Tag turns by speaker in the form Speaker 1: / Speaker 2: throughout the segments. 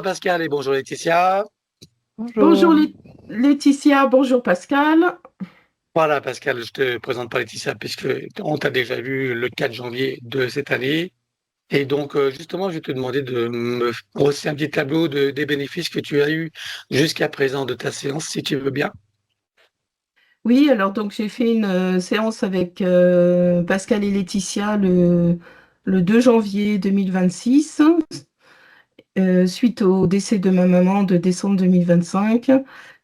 Speaker 1: Pascal et bonjour Laetitia.
Speaker 2: Bonjour
Speaker 3: Bonjour.
Speaker 2: Laetitia, bonjour Pascal.
Speaker 1: Voilà Pascal, je te présente pas Laetitia puisque on t'a déjà vu le 4 janvier de cette année. Et donc justement, je vais te demander de me brosser un petit tableau des bénéfices que tu as eu jusqu'à présent de ta séance, si tu veux bien.
Speaker 2: Oui, alors donc j'ai fait une séance avec Pascal et Laetitia le 2 janvier 2026, suite au décès de ma maman de décembre 2025.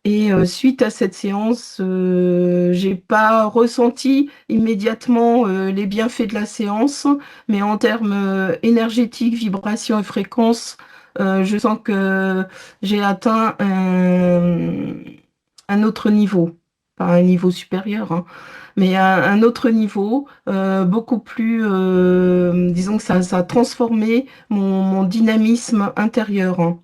Speaker 2: Et suite à cette séance, j'ai pas ressenti immédiatement les bienfaits de la séance, mais en termes énergétiques, vibrations et fréquences, je sens que j'ai atteint un autre niveau, pas un niveau supérieur, hein, mais un autre niveau, beaucoup plus, disons que ça a transformé mon dynamisme intérieur, hein.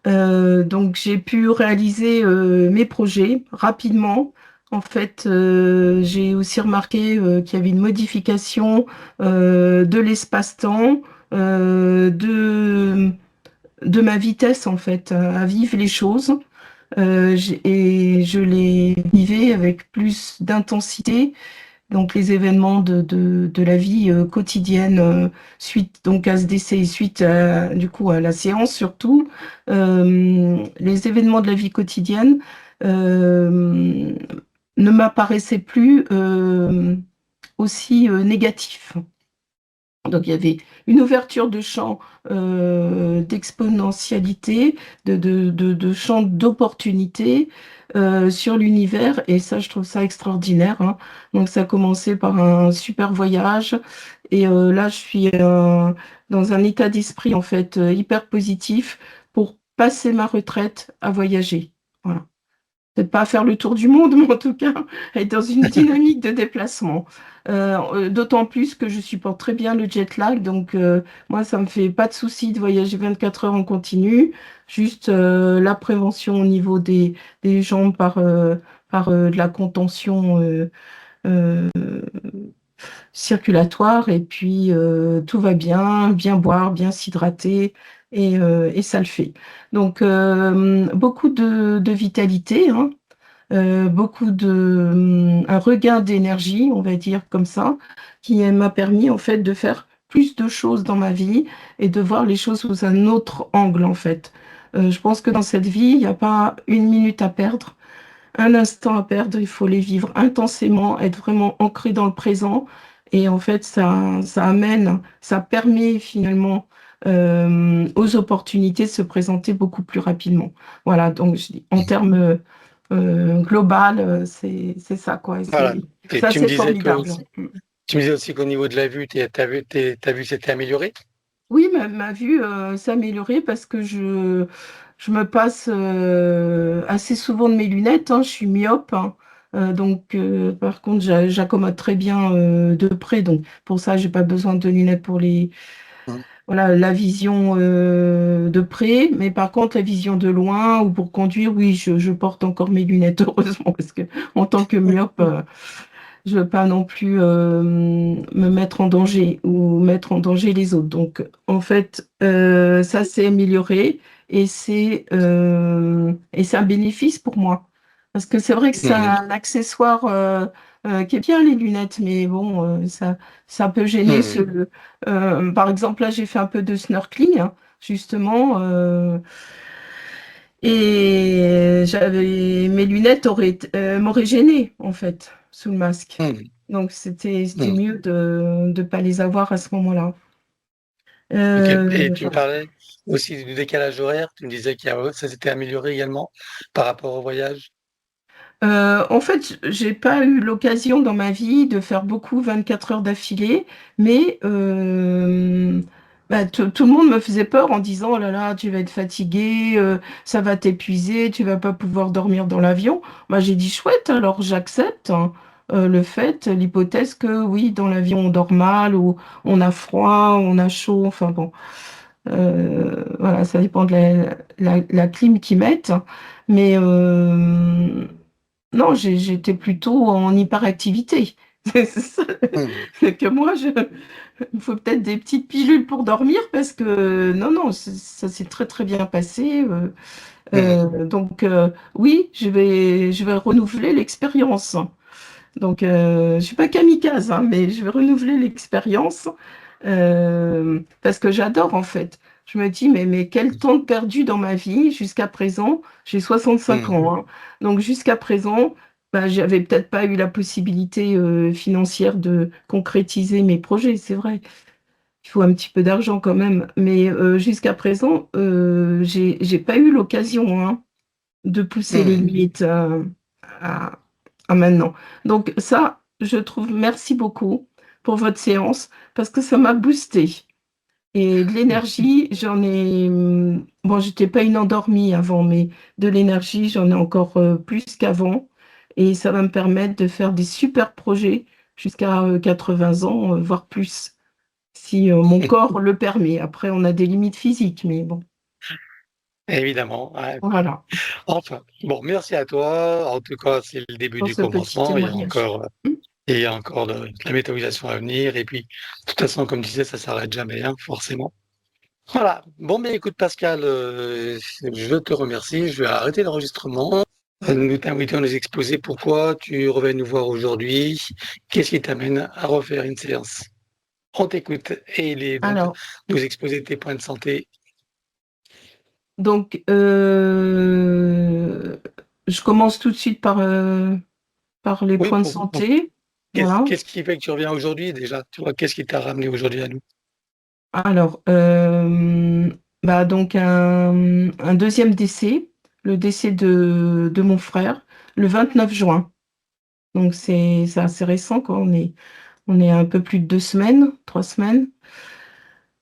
Speaker 2: Donc j'ai pu réaliser mes projets rapidement. En fait, j'ai aussi remarqué qu'il y avait une modification de l'espace-temps, de ma vitesse en fait à vivre les choses. Et je les vivais avec plus d'intensité. Donc les événements de la vie quotidienne suite donc à ce décès et suite du coup à la séance surtout, les événements de la vie quotidienne euh, ne m'apparaissaient plus aussi négatifs. Donc il y avait une ouverture de champ d'exponentialité, de champ d'opportunité sur l'univers, et ça, je trouve ça extraordinaire, hein. Donc ça a commencé par un super voyage, et là, je suis dans un état d'esprit en fait hyper positif pour passer ma retraite à voyager. Voilà. Peut-être pas faire le tour du monde, mais en tout cas, être dans une dynamique de déplacement. D'autant plus que je supporte très bien le jet lag, donc moi, ça me fait pas de souci de voyager 24 heures en continu, juste la prévention au niveau des jambes par de la contention euh, circulatoire, et puis tout va bien, bien boire, bien s'hydrater, et ça le fait. Donc, beaucoup de vitalité, hein, beaucoup un regain d'énergie, on va dire comme ça, qui m'a permis en fait de faire plus de choses dans ma vie et de voir les choses sous un autre angle en fait. Je pense que dans cette vie, il n'y a pas une minute à perdre, un instant à perdre, il faut les vivre intensément, être vraiment ancré dans le présent. Et en fait, ça amène, ça permet finalement aux opportunités de se présenter beaucoup plus rapidement. Voilà, donc je dis, en termes global, c'est ça, quoi. Et
Speaker 1: Voilà. Et
Speaker 2: c'est assez formidable.
Speaker 1: tu me disais aussi qu'au niveau de la vue, ta vue s'était améliorée.
Speaker 2: Oui, ma vue s'est améliorée parce que je me passe assez souvent de mes lunettes, hein. Je suis myope, hein. Donc, par contre, j'accommode très bien de près. Donc, pour ça, j'ai pas besoin de lunettes pour
Speaker 1: Hum.
Speaker 2: voilà, la vision de près. Mais par contre, la vision de loin ou pour conduire, oui, je porte encore mes lunettes, heureusement, parce que en tant que myope, je veux pas non plus me mettre en danger ou mettre en danger les autres. Donc, en fait, ça s'est amélioré, et c'est un bénéfice pour moi. Parce que c'est vrai que c'est
Speaker 1: Hum.
Speaker 2: un accessoire qui est bien, les lunettes, mais bon, ça peut gêner
Speaker 1: Hum.
Speaker 2: par exemple, là, j'ai fait un peu de snorkeling, hein, justement, et mes lunettes m'auraient gêné en fait sous le masque.
Speaker 1: Hum.
Speaker 2: Donc c'était
Speaker 1: Hum.
Speaker 2: mieux de ne pas les avoir à ce moment-là.
Speaker 1: Ok. Et tu me
Speaker 2: Voilà.
Speaker 1: parlais aussi du décalage horaire. Tu me disais ça s'était amélioré également par rapport au voyage.
Speaker 2: En fait, j'ai pas eu l'occasion dans ma vie de faire beaucoup 24 heures d'affilée, mais bah, tout le monde me faisait peur en disant: oh là là, tu vas être fatigué, ça va t'épuiser, tu vas pas pouvoir dormir dans l'avion. Moi, j'ai dit chouette, alors j'accepte, hein, l'hypothèse que oui, dans l'avion on dort mal, ou on a froid, on a chaud, enfin bon. Voilà, ça dépend de la clim qu'ils mettent. Mais non, j'étais plutôt en hyperactivité. C'est ça.
Speaker 1: Hum.
Speaker 2: C'est que moi, Il me faut peut-être des petites pilules pour dormir parce que non, non, ça s'est très très bien passé.
Speaker 1: Mhm.
Speaker 2: Donc oui, je vais renouveler l'expérience. Donc je suis pas kamikaze, hein, mais je vais renouveler l'expérience parce que j'adore en fait. Je me dis, mais quel temps de perdu dans ma vie jusqu'à présent. J'ai 65
Speaker 1: Mhm.
Speaker 2: ans, hein. Donc jusqu'à présent, bah, j'avais peut-être pas eu la possibilité financière de concrétiser mes projets, c'est vrai. Il faut un petit peu d'argent quand même. Mais jusqu'à présent, j'ai pas eu l'occasion, hein, de pousser les
Speaker 1: Mhm.
Speaker 2: limites à, à maintenant. Donc ça, je trouve, merci beaucoup pour votre séance parce que ça m'a boosté. Et de l'énergie, j'en ai... Bon, j'étais pas une endormie avant, mais de l'énergie, j'en ai encore plus qu'avant. Et ça va me permettre de faire des super projets jusqu'à 80 ans, voire plus, si mon corps le permet. Après, on a des limites physiques, mais bon,
Speaker 1: Évidemment. Ouais.
Speaker 2: voilà,
Speaker 1: Enfin, bon, merci à toi. En tout cas, c'est le début
Speaker 2: pour
Speaker 1: du
Speaker 2: ce petit
Speaker 1: commencement.
Speaker 2: témoignage.
Speaker 1: Il y a encore de la méthanisation à venir. Et puis, de toute façon, comme tu disais, ça s'arrête jamais, hein, forcément. Voilà. Bon, mais écoute, Pascal, je te remercie. Je vais arrêter l'enregistrement. Nous t'invitons à nous exposer pourquoi tu reviens nous voir aujourd'hui. Qu'est-ce qui t'amène à refaire une séance? On t'écoute et donc
Speaker 2: Alors,
Speaker 1: nous exposer tes points de santé.
Speaker 2: donc, je commence tout de suite par les
Speaker 1: Oui,
Speaker 2: points de santé. Voilà.
Speaker 1: qu'est-ce qui fait que tu reviens aujourd'hui déjà? Tu vois, qu'est-ce qui t'a ramené aujourd'hui à nous?
Speaker 2: Alors, bah donc un deuxième décès, le décès de mon frère, le 29 juin. Donc, c'est assez récent, quoi. On est à un peu plus de 2 semaines, 3 semaines.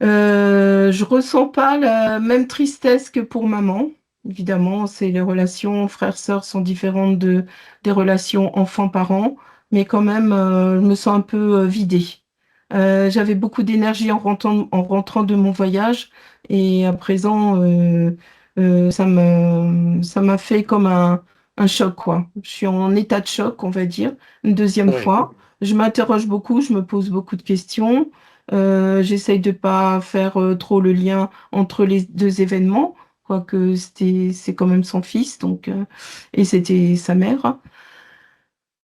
Speaker 2: Je ressens pas la même tristesse que pour maman. Évidemment, c'est les relations frères-sœurs sont différentes des relations enfants-parents, mais quand même, je me sens un peu vidée. J'avais beaucoup d'énergie en rentrant de mon voyage, et à présent, ça m'a fait comme un choc, quoi. Je suis en état de choc, on va dire, une deuxième
Speaker 1: Oui,
Speaker 2: fois. Je m'interroge beaucoup, je me pose beaucoup de questions. J'essaye de pas faire trop le lien entre les deux événements, quoique c'est quand même son fils, donc, et c'était sa mère.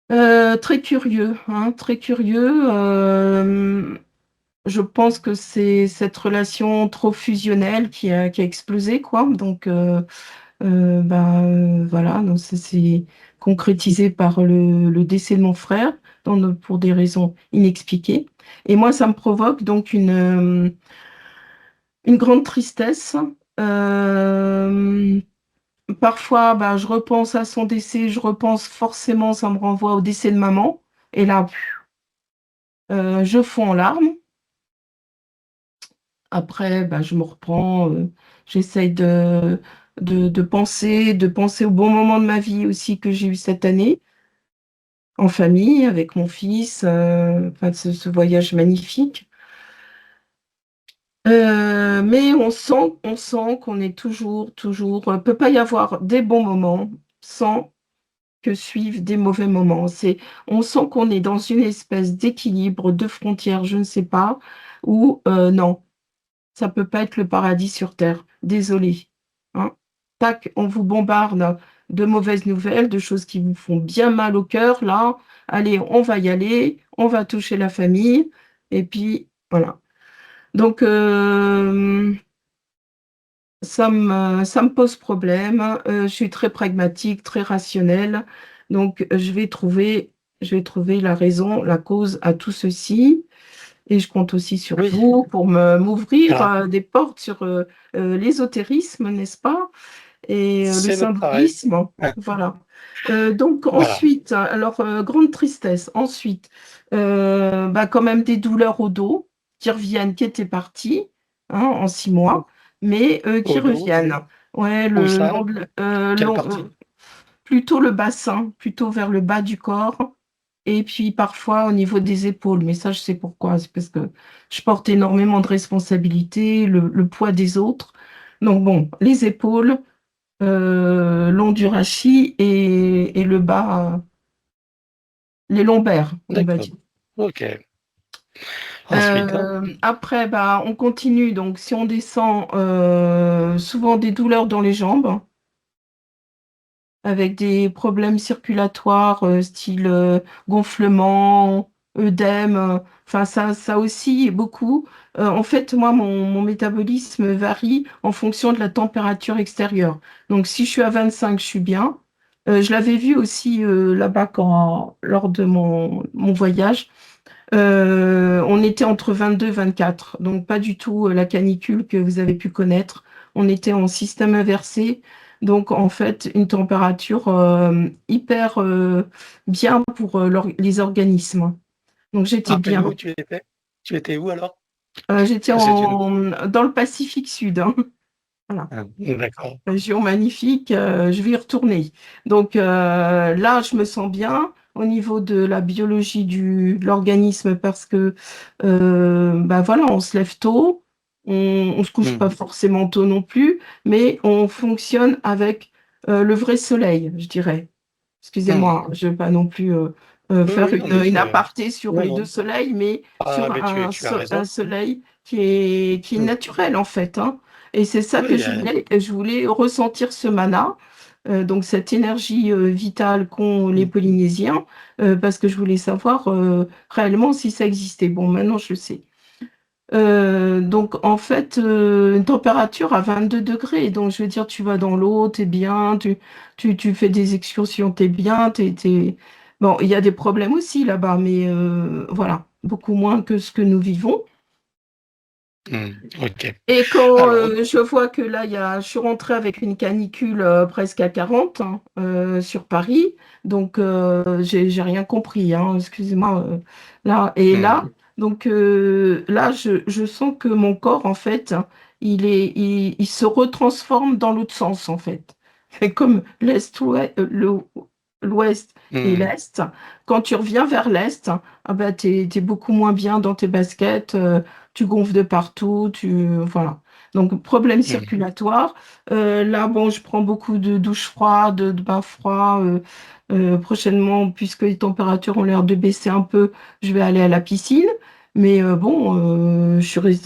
Speaker 2: Très curieux, hein, très curieux. Je pense que c'est cette relation trop fusionnelle qui a explosé, quoi. Donc, voilà, donc ça s'est concrétisé par le décès de mon frère, pour des raisons inexpliquées. Et moi, ça me provoque donc une grande tristesse. Euh, Parfois, bah, je repense à son décès, je repense forcément, ça me renvoie au décès de maman. Et là, je fonds en larmes. Après, bah, je me reprends, j'essaye de penser au bon moment de ma vie aussi que j'ai eu cette année, en famille, avec mon fils, enfin, ce voyage magnifique. Mais on sent qu'on est toujours, peut pas y avoir des bons moments sans que suivent des mauvais moments. On sent qu'on est dans une espèce d'équilibre, de frontière, je ne sais pas, où non, ça peut pas être le paradis sur terre. Désolé. Hein. Tac, on vous bombarde de mauvaises nouvelles, de choses qui vous font bien mal au cœur. Là, allez, on va y aller, on va toucher la famille, et puis voilà. Donc, ça me pose problème. Je suis très pragmatique, très rationnelle. Donc, je vais trouver la raison, la cause à tout ceci. Et je compte aussi sur
Speaker 1: oui,
Speaker 2: vous pour m'ouvrir
Speaker 1: voilà.
Speaker 2: des portes sur l'ésotérisme, n'est-ce pas? Et le
Speaker 1: C'est notre travail.
Speaker 2: symbolisme.
Speaker 1: Hein,
Speaker 2: Voilà. Donc,
Speaker 1: voilà.
Speaker 2: ensuite, alors, grande tristesse. Ensuite, bah, quand même des douleurs au dos qui reviennent, qui étaient parties, hein, en 6 mois, mais qui
Speaker 1: Au dos,
Speaker 2: reviennent. Ouais,
Speaker 1: où ça? Quelle partie?
Speaker 2: plutôt le bassin, plutôt vers le bas du corps, et puis parfois au niveau des épaules. Mais ça, je sais pourquoi. C'est parce que je porte énormément de responsabilités, le poids des autres. Donc bon, les épaules, long du rachis et le bas, les lombaires, on va
Speaker 1: D'accord.
Speaker 2: dire.
Speaker 1: Ok. Ensuite, hein.
Speaker 2: Après, bah, on continue. Donc, si on descend, souvent des douleurs dans les jambes, avec des problèmes circulatoires, style gonflement, œdème. Enfin, ça aussi, beaucoup. En fait, moi, mon métabolisme varie en fonction de la température extérieure. Donc, si je suis à 25, je suis bien. Je l'avais vu aussi là-bas lors de mon voyage. On était entre 22 et 24, donc pas du tout la canicule que vous avez pu connaître. On était en système inversé, donc en fait une température hyper bien pour les organismes. Donc j'étais bien.
Speaker 1: Rappelle-nous où tu étais. Tu étais où alors?
Speaker 2: J'étais
Speaker 1: Parce que tu...
Speaker 2: dans le Pacifique Sud, hein. Voilà.
Speaker 1: Ah, d'accord.
Speaker 2: Région magnifique, je vais y retourner. Donc là, je me sens bien au niveau de la biologie de l'organisme parce que bah voilà, on se lève tôt, on se couche pas
Speaker 1: Hmm.
Speaker 2: forcément tôt non plus, mais on fonctionne avec le vrai soleil, je dirais.
Speaker 1: Hmm.
Speaker 2: Excusez-moi, je ne vais pas non plus
Speaker 1: Oui,
Speaker 2: faire
Speaker 1: oui, non, mais
Speaker 2: une
Speaker 1: c'est...
Speaker 2: aparté sur
Speaker 1: Non,
Speaker 2: les deux
Speaker 1: non.
Speaker 2: soleils, mais
Speaker 1: Ah,
Speaker 2: sur
Speaker 1: mais tu as
Speaker 2: un
Speaker 1: raison.
Speaker 2: soleil qui est
Speaker 1: Hmm.
Speaker 2: naturel en fait, hein. Et c'est ça que
Speaker 1: Oui,
Speaker 2: je voulais. Je voulais ressentir ce mana, donc cette énergie vitale qu'ont les
Speaker 1: hmm.
Speaker 2: Polynésiens, parce que je voulais savoir réellement si ça existait. Bon, maintenant je le sais. Donc en fait, une température à 22 degrés. Donc je veux dire, tu vas dans l'eau, t'es bien, tu fais des excursions, t'es bien, Bon, il y a des problèmes aussi là-bas, mais voilà, beaucoup moins que ce que nous vivons.
Speaker 1: Hmm. Ok.
Speaker 2: Et quand
Speaker 1: Alors,
Speaker 2: je vois que là, je suis rentrée avec une canicule presque à 40 hein, sur Paris, donc j'ai rien compris, hein, excusez-moi. Là et là,
Speaker 1: hmm.
Speaker 2: donc là, je sens que mon corps, en fait, il se retransforme dans l'autre sens, en fait. C'est comme l'ouest et
Speaker 1: Hmm.
Speaker 2: l'est. Quand tu reviens vers l'est, ah bah, t'es beaucoup moins bien dans tes baskets. Tu gonfles de partout, voilà. Donc, problème
Speaker 1: Hmm.
Speaker 2: circulatoire. Là, bon, je prends beaucoup de douches froides, de bains froids. Prochainement, puisque les températures ont l'air de baisser un peu, je vais aller à la piscine. Mais bon,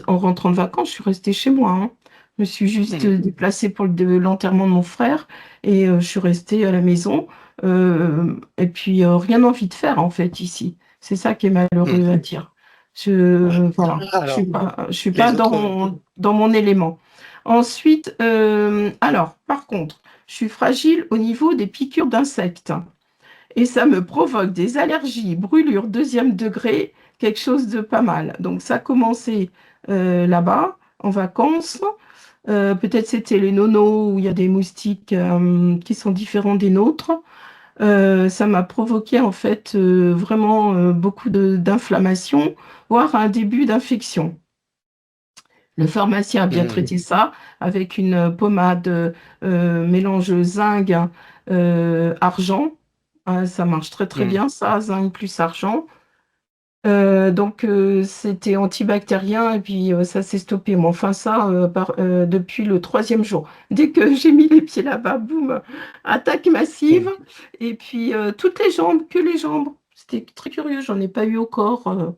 Speaker 2: en rentrant de vacances, je suis restée chez moi, hein. Je me suis juste
Speaker 1: Hmm.
Speaker 2: déplacée pour l'enterrement de mon frère et je suis restée à la maison. Et puis, rien envie de faire, en fait, ici. C'est ça qui est
Speaker 1: Hmm.
Speaker 2: malheureux à dire.
Speaker 1: Ouais.
Speaker 2: Voilà,
Speaker 1: Alors,
Speaker 2: je suis pas
Speaker 1: les autres...
Speaker 2: dans mon élément. Ensuite, alors, par contre, je suis fragile au niveau des piqûres d'insectes et ça me provoque des allergies, brûlures deuxième degré, quelque chose de pas mal. Donc, ça a commencé là-bas, en vacances. Peut-être c'était les nonos où il y a des moustiques qui sont différents des nôtres. Ça m'a provoqué en fait vraiment beaucoup d'inflammation, voire un début d'infection. Le pharmacien a bien
Speaker 1: Hmm.
Speaker 2: traité ça avec une pommade mélange zinc argent. Ça marche très très
Speaker 1: Hmm.
Speaker 2: bien, ça, zinc plus argent. Donc c'était antibactérien et puis ça s'est stoppé. Mais enfin ça, depuis le troisième jour. Dès que j'ai mis les pieds là-bas, boum, attaque massive.
Speaker 1: Hmm.
Speaker 2: Et puis toutes les jambes, que les jambes. C'était très curieux, j'en ai pas eu au corps.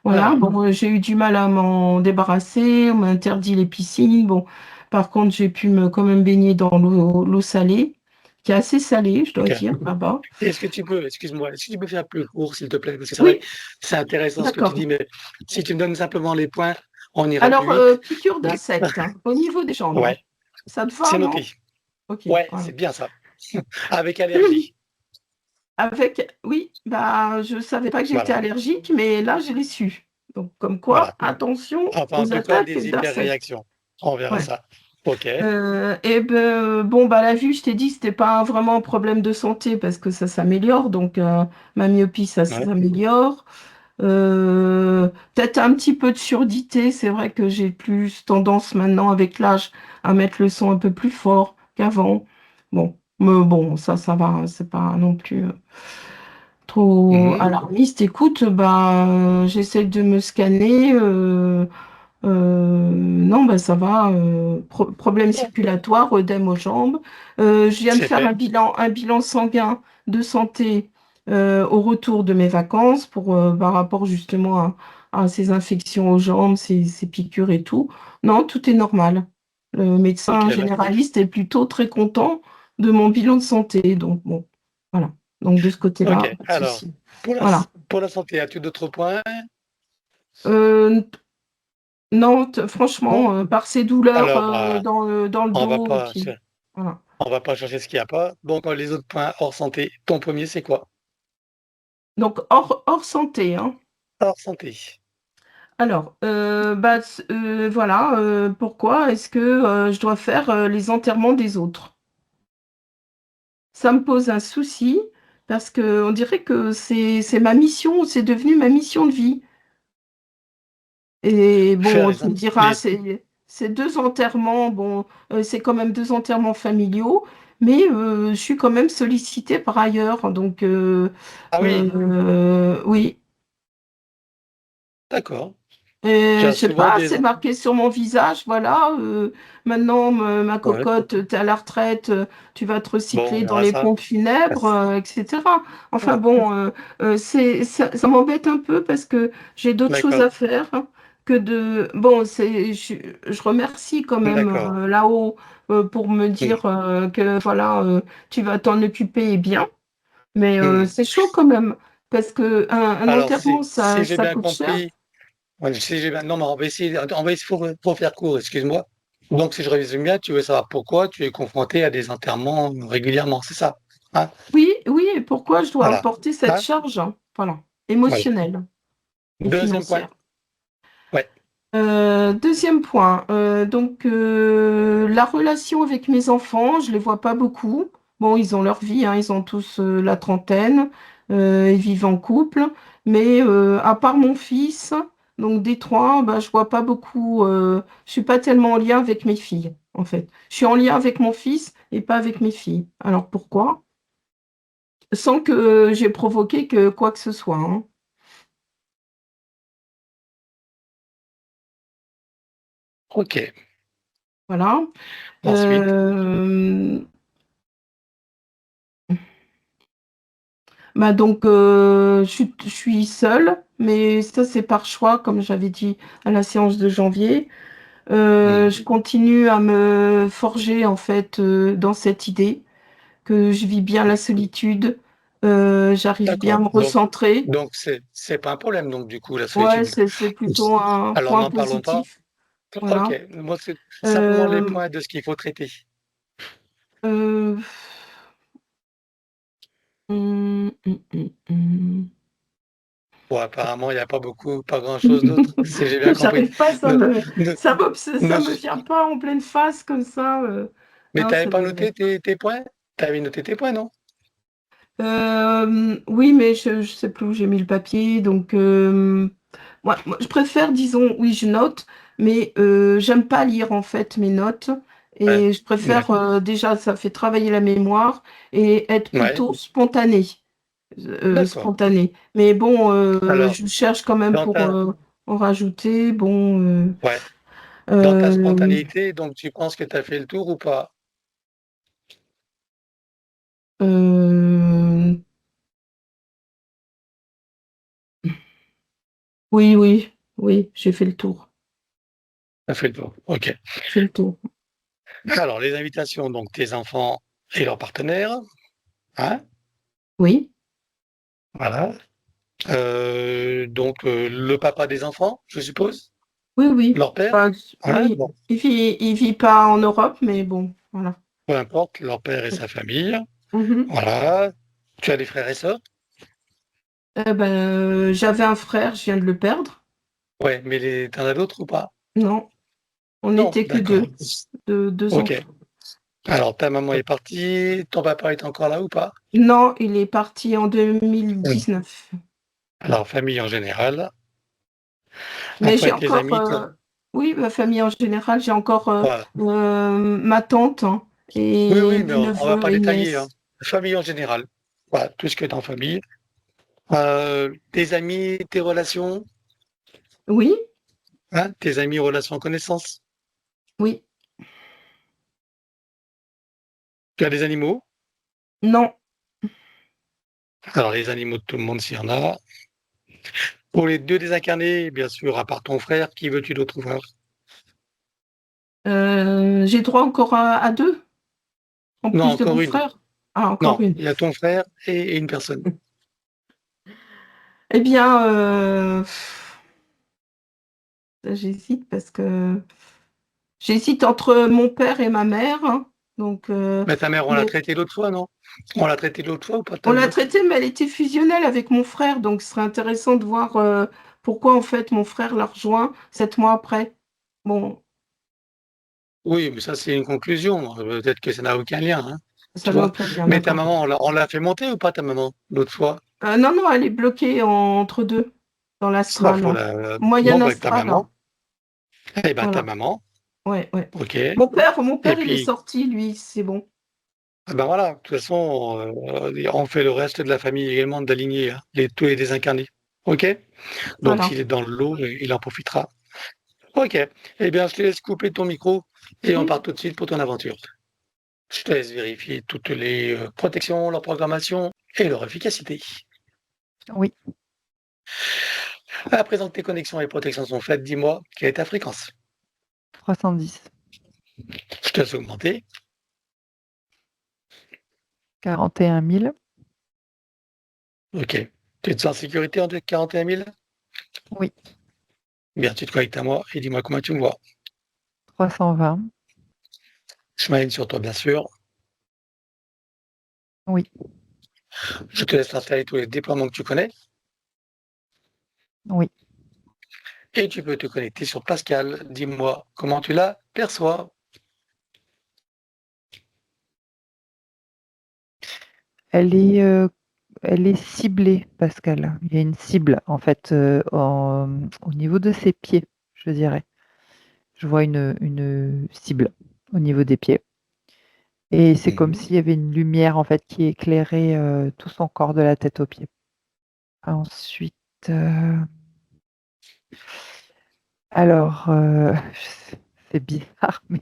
Speaker 2: Voilà,
Speaker 1: Ah,
Speaker 2: bon, j'ai eu du mal à m'en débarrasser, on m'a interdit les piscines. Bon, par contre, j'ai pu quand même baigner dans l'eau salée, qui est assez salée, je dois
Speaker 1: ok.
Speaker 2: dire, là-bas.
Speaker 1: Est-ce que tu peux, excuse-moi, est-ce que tu peux faire plus court, s'il te plaît? Parce que c'est vrai que
Speaker 2: Oui,
Speaker 1: c'est intéressant ce que tu
Speaker 2: d'accord.
Speaker 1: dis, mais si tu me donnes simplement les points, on ira plus
Speaker 2: Alors,
Speaker 1: vite.
Speaker 2: piqûre d'insectes, hein, au niveau des jambes, hein.
Speaker 1: Ouais,
Speaker 2: Ça te va,
Speaker 1: c'est
Speaker 2: non?
Speaker 1: noté.
Speaker 2: Ok,
Speaker 1: Ouais,
Speaker 2: voilà.
Speaker 1: c'est bien ça. Avec allergie.
Speaker 2: Oui, bah, je savais pas que j'étais
Speaker 1: Voilà,
Speaker 2: allergique, mais là, je l'ai su. Donc, comme quoi,
Speaker 1: voilà.
Speaker 2: attention
Speaker 1: Enfin,
Speaker 2: aux
Speaker 1: plutôt à
Speaker 2: attaques
Speaker 1: des
Speaker 2: d'insectes.
Speaker 1: hyperréactions. On verra
Speaker 2: Ouais.
Speaker 1: ça. Ok.
Speaker 2: Et ben, bon, bah, la vue, je t'ai dit, c'était pas vraiment un problème de santé parce que ça s'améliore. Donc, ma myopie, ça
Speaker 1: Ouais.
Speaker 2: s'améliore. Peut-être un petit peu de surdité. C'est vrai que j'ai plus tendance maintenant, avec l'âge, à mettre le son un peu plus fort qu'avant. Bon, mais bon, ça va. Hein, c'est pas non plus trop
Speaker 1: Mhm.
Speaker 2: alarmiste. Écoute, bah, j'essaie de me scanner. Non, bah, ça va. Problème circulatoire, œdème aux jambes. Je viens de
Speaker 1: C'est
Speaker 2: faire
Speaker 1: fait.
Speaker 2: un bilan sanguin de santé au retour de mes vacances par rapport justement à ces infections aux jambes, ces piqûres et tout. Non, tout est normal. Le
Speaker 1: Ok,
Speaker 2: médecin
Speaker 1: d'accord.
Speaker 2: généraliste est plutôt très content de mon bilan de santé. Donc, bon, voilà. Donc, de ce
Speaker 1: Ok.
Speaker 2: côté-là, pas de
Speaker 1: Alors,
Speaker 2: souci. Voilà.
Speaker 1: pour la santé, as-tu d'autres points?
Speaker 2: Euh, non,
Speaker 1: Non?
Speaker 2: franchement, par ces douleurs
Speaker 1: Alors, bah,
Speaker 2: dans le
Speaker 1: on va
Speaker 2: dos, et
Speaker 1: pas,
Speaker 2: puis, voilà.
Speaker 1: on va pas chercher ce qu'il n'y a pas. Donc, les autres points hors santé, ton premier, c'est quoi?
Speaker 2: Donc, hors santé, hein.
Speaker 1: Hors santé.
Speaker 2: Alors, voilà, pourquoi est-ce que je dois faire les enterrements des autres? Ça me pose un souci parce que on dirait que c'est ma mission, c'est devenu ma mission de vie. Et
Speaker 1: Faire
Speaker 2: bon,
Speaker 1: les,
Speaker 2: tu me
Speaker 1: en-
Speaker 2: diras,
Speaker 1: les,
Speaker 2: c'est deux enterrements, bon, c'est quand même deux enterrements familiaux, mais je suis quand même sollicitée par ailleurs, donc
Speaker 1: Ah oui,
Speaker 2: oui.
Speaker 1: d'accord. Tu
Speaker 2: Je
Speaker 1: as
Speaker 2: sais
Speaker 1: souvent
Speaker 2: pas,
Speaker 1: des...
Speaker 2: c'est marqué sur mon visage, voilà. Maintenant, ma
Speaker 1: Ouais.
Speaker 2: cocotte, t'es à la retraite, tu vas te
Speaker 1: Bon, on
Speaker 2: recycler dans
Speaker 1: verra
Speaker 2: les
Speaker 1: ça.
Speaker 2: pompes funèbres, etc. Enfin bon, ça m'embête un peu parce que j'ai d'autres choses
Speaker 1: D'accord,
Speaker 2: à faire, hein, que de. Bon, je remercie quand même
Speaker 1: d'accord.
Speaker 2: là-haut pour me
Speaker 1: Hmm,
Speaker 2: dire que voilà, tu vas t'en occuper et bien. Mais
Speaker 1: hmm.
Speaker 2: c'est chaud quand même parce que un
Speaker 1: Alors,
Speaker 2: enterrement,
Speaker 1: si j'ai
Speaker 2: ça
Speaker 1: bien
Speaker 2: coûte cher.
Speaker 1: compris, ouais, si j'ai bien... Non, mais on va essayer pour faire court, excuse-moi. Donc, si je résume bien, tu veux savoir pourquoi tu es confronté à des enterrements régulièrement, c'est ça? Hein?
Speaker 2: Oui, oui, et pourquoi je dois
Speaker 1: Voilà.
Speaker 2: porter cette
Speaker 1: Hein?
Speaker 2: charge, hein, voilà,
Speaker 1: Oui.
Speaker 2: émotionnelle et
Speaker 1: Deuxième point.
Speaker 2: financière.
Speaker 1: Ouais.
Speaker 2: Deuxième point, donc la relation avec mes enfants, je les vois pas beaucoup. Bon, ils ont leur vie, hein, ils ont tous la trentaine, ils vivent en couple, mais à part mon fils, donc des trois, bah, je vois pas beaucoup. Je suis pas tellement en lien avec mes filles, en fait. Je suis en lien avec mon fils et pas avec mes filles. Alors pourquoi? Sans que j'ai provoqué que quoi que ce soit, hein.
Speaker 1: Ok.
Speaker 2: Voilà.
Speaker 1: Ensuite,
Speaker 2: Euh, Bah donc, je suis seule, mais ça, c'est par choix, comme j'avais dit à la séance de janvier.
Speaker 1: hmm,
Speaker 2: Je continue à me forger, en fait, dans cette idée que je vis bien la solitude, j'arrive bien à
Speaker 1: d'accord.
Speaker 2: me recentrer.
Speaker 1: Donc c'est pas un problème, donc, du coup, la
Speaker 2: Ouais,
Speaker 1: solitude.
Speaker 2: c'est plutôt un
Speaker 1: Alors,
Speaker 2: point
Speaker 1: n'en parlons pas.
Speaker 2: positif.
Speaker 1: Ok.
Speaker 2: Voilà.
Speaker 1: Moi, c'est simplement les
Speaker 2: Euh,
Speaker 1: points de ce qu'il faut traiter.
Speaker 2: euh, hum.
Speaker 1: Bon, apparemment, il n'y a pas beaucoup, pas grand-chose d'autre, si j'ai bien compris.
Speaker 2: J'arrive pas,
Speaker 1: Ne- ne-
Speaker 2: ça
Speaker 1: ne-
Speaker 2: me vient pas en pleine face comme ça.
Speaker 1: mais
Speaker 2: Non,
Speaker 1: t'avais pas noté tes points? T'avais noté tes points, non?
Speaker 2: oui, mais je sais plus où j'ai mis le papier, donc moi, je préfère, disons, oui, je note, mais j'aime pas lire en fait mes notes,
Speaker 1: Ouais.
Speaker 2: et je préfère
Speaker 1: D'accord.
Speaker 2: déjà, ça fait travailler la mémoire et être
Speaker 1: Ouais.
Speaker 2: plutôt spontané,
Speaker 1: D'accord.
Speaker 2: spontané. Mais bon,
Speaker 1: Alors,
Speaker 2: je cherche quand même
Speaker 1: dans
Speaker 2: pour
Speaker 1: ta,
Speaker 2: en rajouter. Bon.
Speaker 1: ouais. Dans ta
Speaker 2: Euh,
Speaker 1: spontanéité, donc, tu penses que tu as fait le tour ou pas?
Speaker 2: euh, oui, oui, oui, j'ai fait le tour.
Speaker 1: Tu as fait le tour. OK.
Speaker 2: J'ai fait le tour.
Speaker 1: Alors, les invitations, donc, tes enfants et leurs partenaires, hein?
Speaker 2: Oui,
Speaker 1: Voilà. Donc, le papa des enfants, je suppose?
Speaker 2: oui, oui.
Speaker 1: Leur père?
Speaker 2: Bah,
Speaker 1: Hein?
Speaker 2: oui,
Speaker 1: Bon,
Speaker 2: il vit pas en Europe, mais bon, voilà.
Speaker 1: peu importe, leur père et
Speaker 2: Oui.
Speaker 1: sa famille.
Speaker 2: Mhm.
Speaker 1: Voilà. Tu as des frères et sœurs?
Speaker 2: J'avais un frère, je viens de le perdre.
Speaker 1: Ouais, mais t'en as d'autres ou pas?
Speaker 2: Non, on
Speaker 1: Non,
Speaker 2: n'était que
Speaker 1: d'accord.
Speaker 2: deux
Speaker 1: Ok.
Speaker 2: enfants.
Speaker 1: Alors, ta maman est partie, ton papa est encore là ou pas?
Speaker 2: Non, il est parti en
Speaker 1: Oui.
Speaker 2: 2019.
Speaker 1: Alors, famille en général.
Speaker 2: Mais j'ai
Speaker 1: Après, tes
Speaker 2: encore,
Speaker 1: amis,
Speaker 2: oui, ma famille en général, j'ai encore
Speaker 1: voilà.
Speaker 2: ma tante, hein,
Speaker 1: Oui,
Speaker 2: et
Speaker 1: oui, mais
Speaker 2: mes
Speaker 1: on va
Speaker 2: neveux
Speaker 1: pas
Speaker 2: et
Speaker 1: détailler, hein.
Speaker 2: nièces.
Speaker 1: Famille en général. Voilà, tout ce que tu en famille. Tes amis, tes relations,
Speaker 2: Oui,
Speaker 1: hein? Tes amis, relations, connaissances.
Speaker 2: oui,
Speaker 1: Tu as des animaux?
Speaker 2: non,
Speaker 1: Alors, les animaux de tout le monde, s'il y en a. Pour les deux désincarnés, bien sûr, à part ton frère, qui veux-tu d'autre voir?
Speaker 2: J'ai droit encore à 2? En
Speaker 1: Non,
Speaker 2: plus de mon
Speaker 1: encore une.
Speaker 2: frère? Ah, encore
Speaker 1: Non,
Speaker 2: une.
Speaker 1: il y a ton frère et une personne.
Speaker 2: Eh bien, j'hésite parce que j'hésite entre mon père et ma mère, hein, donc
Speaker 1: Mais ta mère, on l'a
Speaker 2: mais
Speaker 1: traitée l'autre fois, non? On l'a traitée l'autre fois ou pas ta
Speaker 2: on l'a
Speaker 1: mère?
Speaker 2: traitée, mais elle était fusionnelle avec mon frère, donc ce serait intéressant de voir, pourquoi en fait mon frère l'a rejoint 7 mois après. Bon,
Speaker 1: Oui, mais ça, c'est une conclusion. Peut-être que ça n'a aucun lien, hein, tu
Speaker 2: ça n'a
Speaker 1: vois?
Speaker 2: aucun lien,
Speaker 1: Mais ta
Speaker 2: d'accord.
Speaker 1: maman, on l'a fait monter ou pas, ta maman, l'autre fois?
Speaker 2: Non, non, elle est bloquée entre 2, dans
Speaker 1: Oh,
Speaker 2: l'astral,
Speaker 1: faut
Speaker 2: hein.
Speaker 1: la bon,
Speaker 2: Moyen
Speaker 1: bah, ta
Speaker 2: astral, hein,
Speaker 1: maman, eh ben, ta
Speaker 2: voilà.
Speaker 1: maman,
Speaker 2: Ouais, ouais.
Speaker 1: OK, et
Speaker 2: Mon père, il est
Speaker 1: puis,
Speaker 2: sorti, lui, c'est bon.
Speaker 1: ah ben, voilà, de toute façon, on fait le reste de la famille également de la lignée, hein, tous les désincarnés. OK? Donc
Speaker 2: Voilà.
Speaker 1: s'il est dans le lot, il en profitera. OK. Eh bien, je te laisse couper ton micro et on
Speaker 2: Oui,
Speaker 1: part tout de suite pour ton aventure. Je te laisse vérifier toutes les protections, leur programmation et leur efficacité.
Speaker 3: Oui,
Speaker 1: À présent que tes connexions et protections sont faites, dis-moi quelle est ta fréquence.
Speaker 3: 310,
Speaker 1: Je te laisse augmenter.
Speaker 3: 41 000,
Speaker 1: OK. Tu es en sécurité en 41 000?
Speaker 3: oui,
Speaker 1: Bien, tu te connectes à moi et dis-moi comment tu me vois.
Speaker 3: 320,
Speaker 1: Je m'aligne sur toi, bien sûr.
Speaker 3: oui,
Speaker 1: Je te laisse installer tous les déploiements que tu connais
Speaker 3: oui.
Speaker 1: et tu peux te connecter sur Pascal. Dis-moi comment tu la perçois.
Speaker 3: Elle est, euh, elle est ciblée, Pascal. Il y a une cible, en fait, au niveau de ses pieds, je dirais. Je vois une cible au niveau des pieds. Et c'est comme
Speaker 1: Mhm.
Speaker 3: s'il y avait une lumière, en fait, qui éclairait tout son corps de la tête aux pieds. Ensuite, euh, alors, c'est bizarre, mais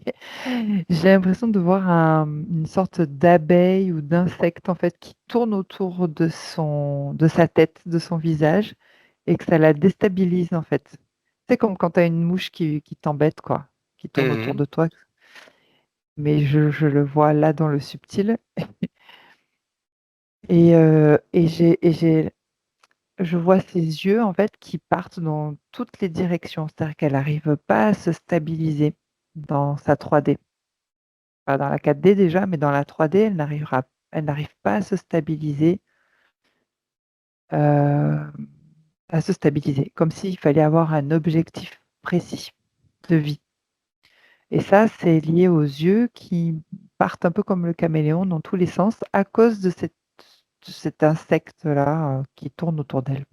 Speaker 3: j'ai l'impression de voir une sorte d'abeille ou d'insecte en fait qui tourne autour de sa tête, de son visage, et que ça la déstabilise en fait. C'est comme quand tu as une mouche qui t'embête, quoi, qui tourne autour
Speaker 1: Mhm.
Speaker 3: de toi. Mais je le vois là dans le subtil. Et je vois ses yeux en fait qui partent dans toutes les directions. C'est-à-dire qu'elle n'arrive pas à se stabiliser dans sa 3D. Pas dans la 4D déjà, mais dans la 3D, elle n'arrive pas heu, à se stabiliser, comme s'il fallait avoir un objectif précis de vie. Et ça, c'est lié aux yeux qui partent un peu comme le caméléon dans tous les sens à cause de cet insecte-là, qui tourne autour d'elle,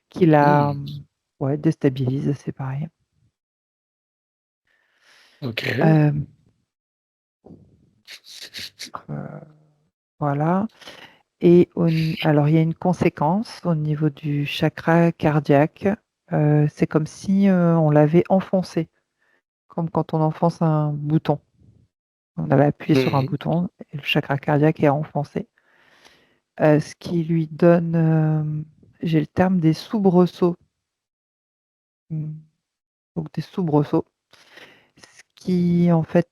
Speaker 3: qui la,
Speaker 1: Mhm.
Speaker 3: ouais, déstabilise, c'est pareil.
Speaker 1: OK.
Speaker 3: Hem, heu, voilà. Et alors il y a une conséquence au niveau du chakra cardiaque, c'est comme si, on l'avait enfoncé, comme quand on enfonce un bouton. On avait appuyé sur un
Speaker 1: Mhm.
Speaker 3: bouton et le chakra cardiaque est enfoncé, ce qui lui donne, j'ai le terme des soubresauts, mmh, donc des soubresauts, ce qui en fait,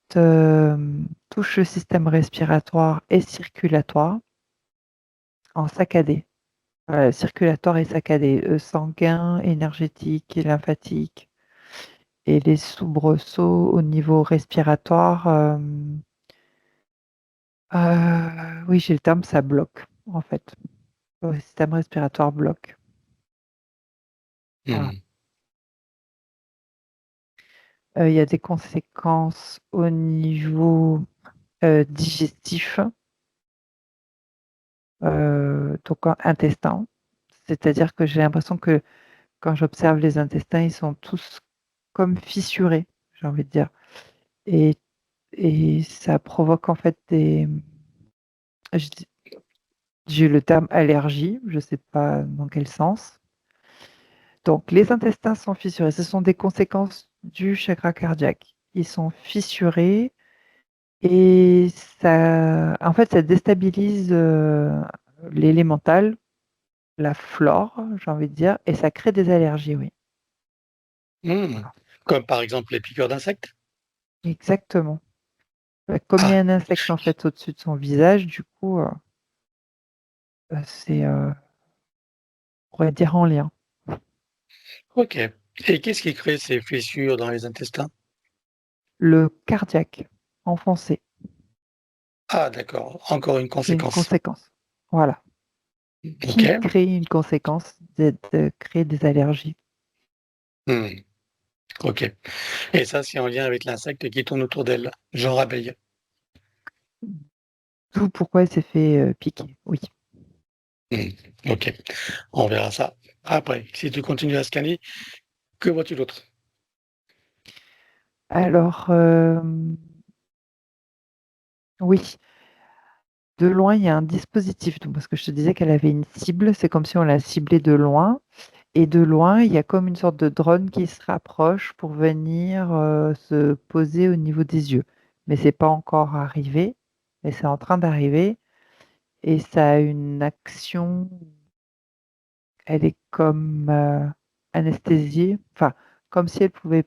Speaker 3: touche le système respiratoire et circulatoire en saccadé. Circulatoire et saccadé, sanguin, énergétique et lymphatique, et les soubresauts au niveau respiratoire, oui, j'ai le terme, ça bloque, en fait. Le système respiratoire bloque. Voilà.
Speaker 1: Mhm.
Speaker 3: Il y a des conséquences au niveau, digestif, donc intestin. C'est-à-dire que j'ai l'impression que quand j'observe les intestins, ils sont tous comme fissurés, j'ai envie de dire, et ça provoque en fait je dis j'ai eu le terme allergie, je ne sais pas dans quel sens. Donc les intestins sont fissurés, ce sont des conséquences du chakra cardiaque. Ils sont fissurés et ça en fait, ça déstabilise, l'élémental, la flore, j'ai envie de dire, et ça crée des allergies, oui.
Speaker 1: Hmm. Comme par exemple les piqûres d'insectes?
Speaker 3: Exactement. Comme il y a
Speaker 1: Ah,
Speaker 3: un insecte en fait au-dessus de son visage, du coup, c'est, on pourrait dire en lien.
Speaker 1: ok. Et qu'est-ce qui crée ces fissures dans les intestins?
Speaker 3: Le cardiaque enfoncé,
Speaker 1: Ah, d'accord. Encore une
Speaker 3: c'est une
Speaker 1: conséquence.
Speaker 3: conséquence. Voilà.
Speaker 1: Ok.
Speaker 3: Qui crée une conséquence de créer des allergies.
Speaker 1: Hmm. Ok. Et ça, c'est en lien avec l'insecte qui tourne autour d'elle, genre abeille.
Speaker 3: D'où pourquoi elle s'est fait, piquer, oui.
Speaker 1: Hmm. Ok. On verra ça après. Si tu continues à scanner, que vois-tu d'autre?
Speaker 3: Alors, oui, de loin, il y a un dispositif, donc parce que je te disais qu'elle avait une cible, c'est comme si on la ciblait de loin et de loin, il y a comme une sorte de drone qui se rapproche pour venir, se poser au niveau des yeux. Mais c'est pas encore arrivé, mais c'est en train d'arriver et ça a une action, elle est comme, anesthésiée, enfin, comme si elle pouvait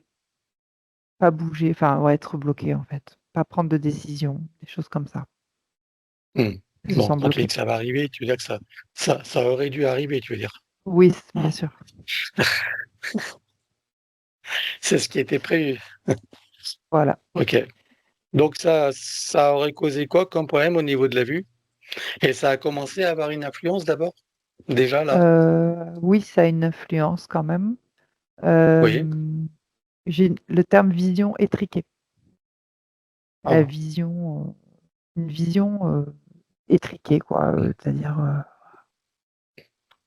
Speaker 3: pas bouger, enfin, ouais, être bloquée, en fait, pas prendre de décision, des choses comme ça.
Speaker 1: Hmm.
Speaker 3: Elles se
Speaker 1: Bon,
Speaker 3: sent
Speaker 1: quand tu dis
Speaker 3: bloquées.
Speaker 1: que ça va arriver, tu veux dire que ça aurait dû arriver, tu veux dire.
Speaker 3: Oui, bien
Speaker 1: Hmm.
Speaker 3: sûr.
Speaker 1: C'est ce qui était prévu.
Speaker 3: Voilà.
Speaker 1: Ok. Donc ça aurait causé quoi comme problème au niveau de la vue? Et ça a commencé à avoir une influence d'abord? Déjà là?
Speaker 3: Oui, ça a une influence quand même.
Speaker 1: Oui.
Speaker 3: J'ai le terme vision étriquée.
Speaker 1: Ah
Speaker 3: La
Speaker 1: bon.
Speaker 3: vision, une vision, étriquée quoi,
Speaker 1: Hmm.
Speaker 3: c'est-à-dire,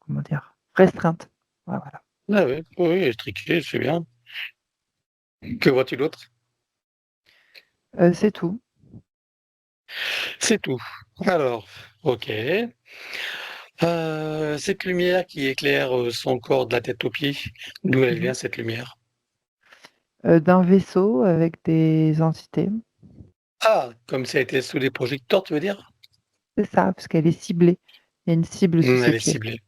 Speaker 3: comment dire? Restreinte. Ouais, voilà.
Speaker 1: Ah oui, oui, oui, étriqué, c'est bien. Que vois-tu d'autre?
Speaker 3: C'est tout.
Speaker 1: C'est tout. Alors, ok. Cette lumière qui éclaire son corps de la tête aux pieds, d'où elle
Speaker 3: Mmh.
Speaker 1: vient cette lumière?
Speaker 3: D'un vaisseau avec des entités.
Speaker 1: Ah, comme ça a été sous des projecteurs, tu veux dire?
Speaker 3: C'est ça, parce qu'elle est ciblée. Il y a une cible sous ses
Speaker 1: Elle est
Speaker 3: pieds.
Speaker 1: ciblée.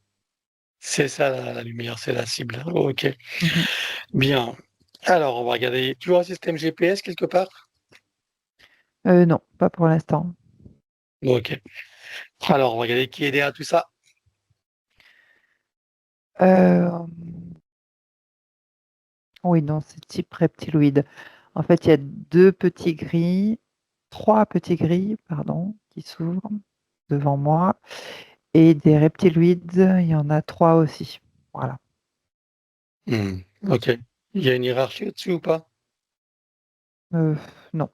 Speaker 1: C'est ça la lumière, c'est la cible. Ok,
Speaker 3: Mmh.
Speaker 1: bien. Alors, on va regarder. Tu vois un système GPS quelque part?
Speaker 3: Non, pas pour l'instant.
Speaker 1: Ok. Alors, on va regarder qui est derrière tout ça.
Speaker 3: Hem, oui, non, c'est type reptiloïde. En fait, il y a 2 petits grilles, 3 petits grilles, pardon, qui s'ouvrent devant moi et des reptiloïdes, il y en a 3 aussi. Voilà.
Speaker 1: Hmm, ok. Il y a une hiérarchie au-dessus ou pas?
Speaker 3: Heu, non,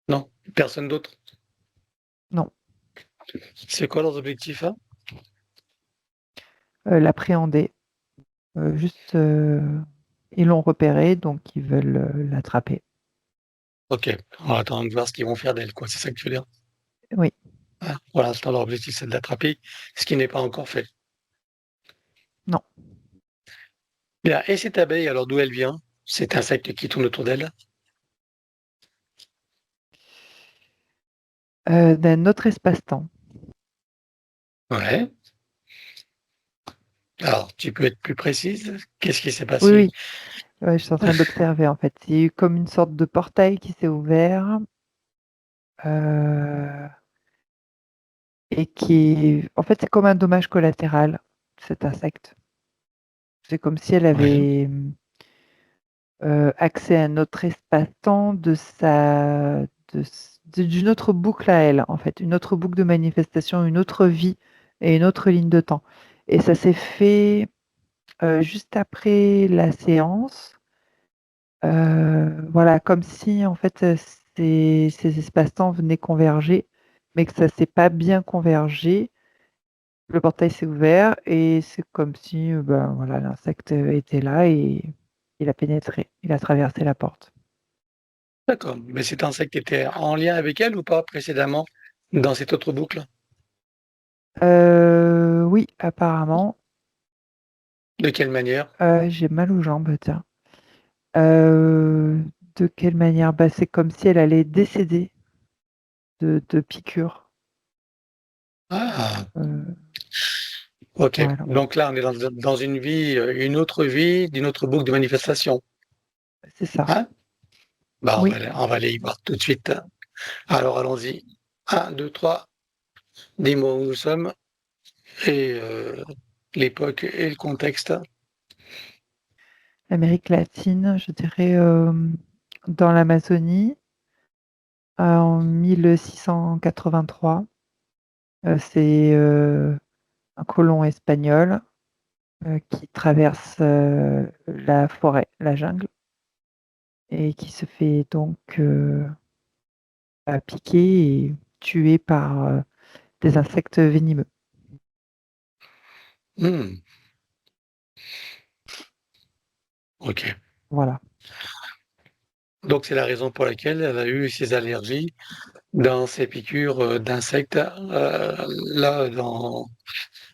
Speaker 1: Non, personne d'autre.
Speaker 3: non,
Speaker 1: C'est quoi leurs objectifs, hein?
Speaker 3: l'appréhender, juste, ils l'ont repérée, donc ils veulent, l'attraper.
Speaker 1: Ok, on va attendre de voir ce qu'ils vont faire d'elle, quoi. C'est ça que tu veux dire?
Speaker 3: Oui,
Speaker 1: Hein, pour l'instant, leur objectif, c'est de l'attraper, ce qui n'est pas encore fait.
Speaker 3: non,
Speaker 1: Bien. Et cette abeille, alors d'où elle vient? Cet insecte qui tourne autour d'elle?
Speaker 3: d'un autre espace-temps.
Speaker 1: Ouais. Alors, tu peux être plus précise? Qu'est-ce qui s'est
Speaker 3: Oui,
Speaker 1: passé?
Speaker 3: oui, ouais, je suis en train d'observer, en fait. Il y a eu comme une sorte de portail qui s'est ouvert, heu et qui en fait, c'est comme un dommage collatéral, cet insecte. C'est comme si elle
Speaker 1: Ouais.
Speaker 3: avait, accès à un autre espace-temps de sa de s de d'une autre boucle à elle, en fait, une autre boucle de manifestation, une autre vie et une autre ligne de temps et ça s'est fait, juste après la séance, voilà, comme si, en fait, ces espaces-temps venaient converger, mais que ça s'est pas bien convergé. Le portail s'est ouvert et c'est comme si, ben, voilà, l'insecte, était là et il a pénétré. Il a traversé la porte.
Speaker 1: D'accord. Mais cet insecte était en lien avec elle ou pas précédemment dans cette autre boucle?
Speaker 3: Oui, apparemment,
Speaker 1: De quelle manière?
Speaker 3: j'ai mal aux jambes, tiens. De quelle manière? Bah, c'est comme si elle allait décéder de piqûres.
Speaker 1: Ah,
Speaker 3: Heu,
Speaker 1: Ok.
Speaker 3: Voilà,
Speaker 1: Donc là, on est dans une vie, une autre vie, d'une autre boucle de manifestation.
Speaker 3: c'est ça.
Speaker 1: Hein? Bah,
Speaker 3: Oui.
Speaker 1: on va aller y voir tout de suite. Alors, allons-y. Un, 2, 3. Dis-moi où nous sommes et l'époque et le contexte.
Speaker 3: Amérique latine, je dirais dans l'Amazonie, en 1683. C'est un colon espagnol qui traverse la forêt, la jungle, et qui se fait donc piquer et tuer par des insectes venimeux.
Speaker 1: Hmm, ok.
Speaker 3: Voilà.
Speaker 1: Donc, c'est la raison pour laquelle elle a eu ces allergies dans ces piqûres d'insectes là,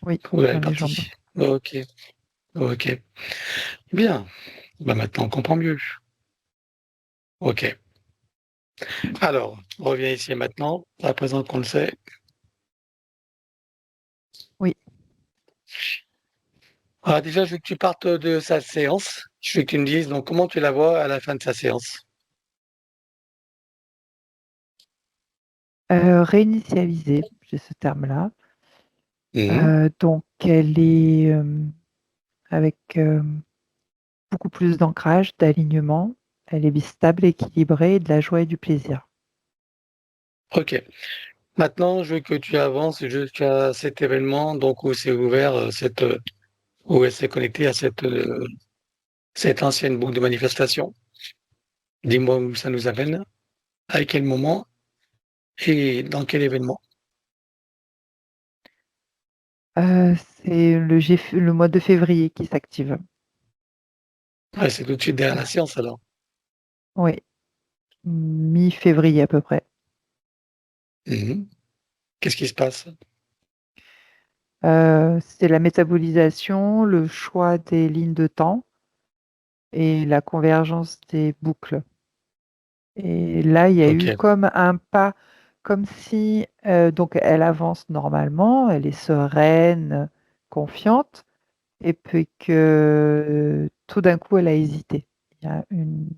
Speaker 3: Oui,
Speaker 1: où elle est
Speaker 3: dans les jambes.
Speaker 1: partie. Ok, ok. Bien. Bah, maintenant, on comprend mieux. Ok. Alors, on revient ici et maintenant, à présent qu'on le sait.
Speaker 3: Oui.
Speaker 1: Ah, déjà, je veux que tu partes de sa séance. Je veux que tu me dises donc comment tu la vois à la fin de sa séance.
Speaker 3: Réinitialiser, j'ai ce terme-là.
Speaker 1: Mhm.
Speaker 3: Donc elle est avec beaucoup plus d'ancrage, d'alignement. Elle est stable, équilibrée, de la joie et du plaisir.
Speaker 1: Ok. Maintenant, je veux que tu avances jusqu'à cet événement, donc où c'est ouvert, où elle s'est connectée à cette ancienne boucle de manifestation. Dis-moi où ça nous amène, à quel moment et dans quel événement.
Speaker 3: C'est le mois de février qui s'active.
Speaker 1: Ouais, c'est tout de suite derrière la séance alors.
Speaker 3: Oui, mi-février à peu près.
Speaker 1: Mhm. Qu'est-ce qui se passe?
Speaker 3: C'est la métabolisation, le choix des lignes de temps et la convergence des boucles. Et là, il y a eu
Speaker 1: Ok.
Speaker 3: comme un pas, comme si donc elle avance normalement, elle est sereine, confiante, et puis que tout d'un coup, elle a hésité. Il y a une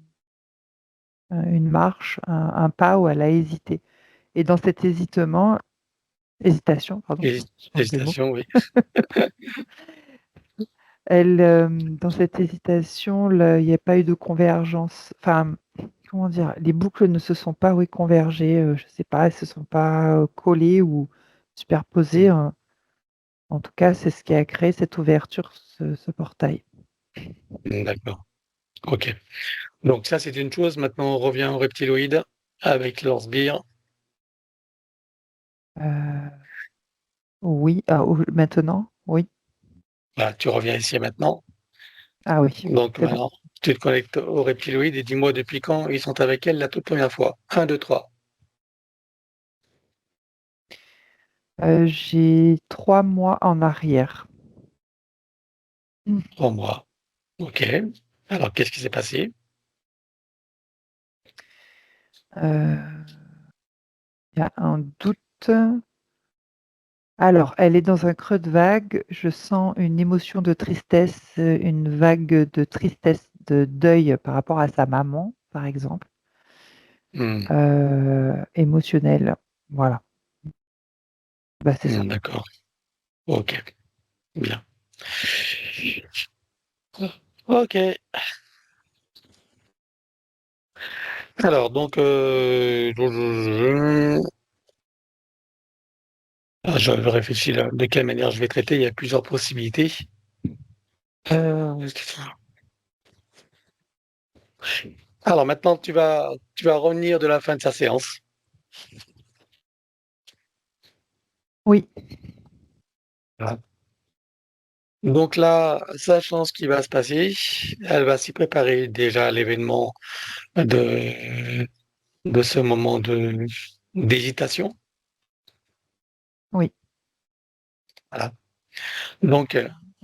Speaker 3: marche, un pas où elle a hésité. Et dans cet hésitation, pardon, je change de mot.
Speaker 1: Félicitations, oui.
Speaker 3: Dans cette hésitation, il n'y a pas eu de convergence. Enfin, comment dire, les boucles ne se sont pas, oui, convergées, je ne sais pas, elles se sont pas collées ou superposées, hein. En tout cas, c'est ce qui a créé cette ouverture, ce portail.
Speaker 1: D'accord. Ok. Donc ça, c'est une chose. Maintenant, on revient au reptiloïde avec leur sbire.
Speaker 3: Euh, oui, maintenant, oui.
Speaker 1: Voilà, tu reviens ici et maintenant.
Speaker 3: Ah oui,
Speaker 1: Donc
Speaker 3: c'est bon.
Speaker 1: maintenant, tu te connectes au reptiloïde et dis-moi depuis quand ils sont avec elle la toute première fois. Un, 2, 3.
Speaker 3: J'ai 3 mois en arrière.
Speaker 1: 3 mois. Ok. Alors, qu'est-ce qui s'est passé?
Speaker 3: Euh, Il y a un doute. Alors, elle est dans un creux de vague. Je sens une émotion de tristesse, une vague de tristesse, de deuil par rapport à sa maman, par exemple,
Speaker 1: Hmm,
Speaker 3: émotionnelle. Voilà, bah, c'est ça.
Speaker 1: d'accord. Ok. Bien. Ok. Alors, donc, je réfléchis là, de quelle manière je vais traiter. Il y a plusieurs possibilités. Euh, Alors maintenant, tu vas revenir de la fin de sa séance.
Speaker 3: Oui,
Speaker 1: Voilà. Donc là, sachant ce qui va se passer, elle va s'y préparer déjà à l'événement de, de ce moment d'hésitation.
Speaker 3: oui.
Speaker 1: Voilà. Donc,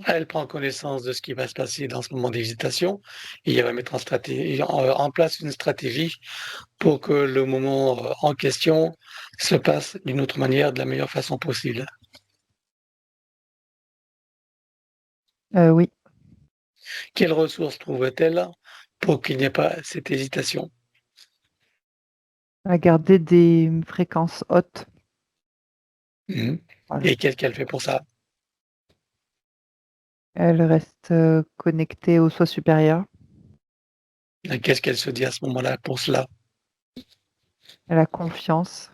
Speaker 1: elle prend connaissance de ce qui va se passer dans ce moment d'hésitation et elle va mettre en place une stratégie pour que le moment en question se passe d'une autre manière, de la meilleure façon possible.
Speaker 3: Oui,
Speaker 1: Quelles ressources trouve-t-elle pour qu'il n'y ait pas cette hésitation?
Speaker 3: à garder des fréquences hautes.
Speaker 1: Mmh.
Speaker 3: Voilà.
Speaker 1: Et qu'est-ce qu'elle fait pour ça?
Speaker 3: Elle reste, connectée au soi supérieur.
Speaker 1: Et qu'est-ce qu'elle se dit à ce moment-là pour cela?
Speaker 3: Elle a confiance,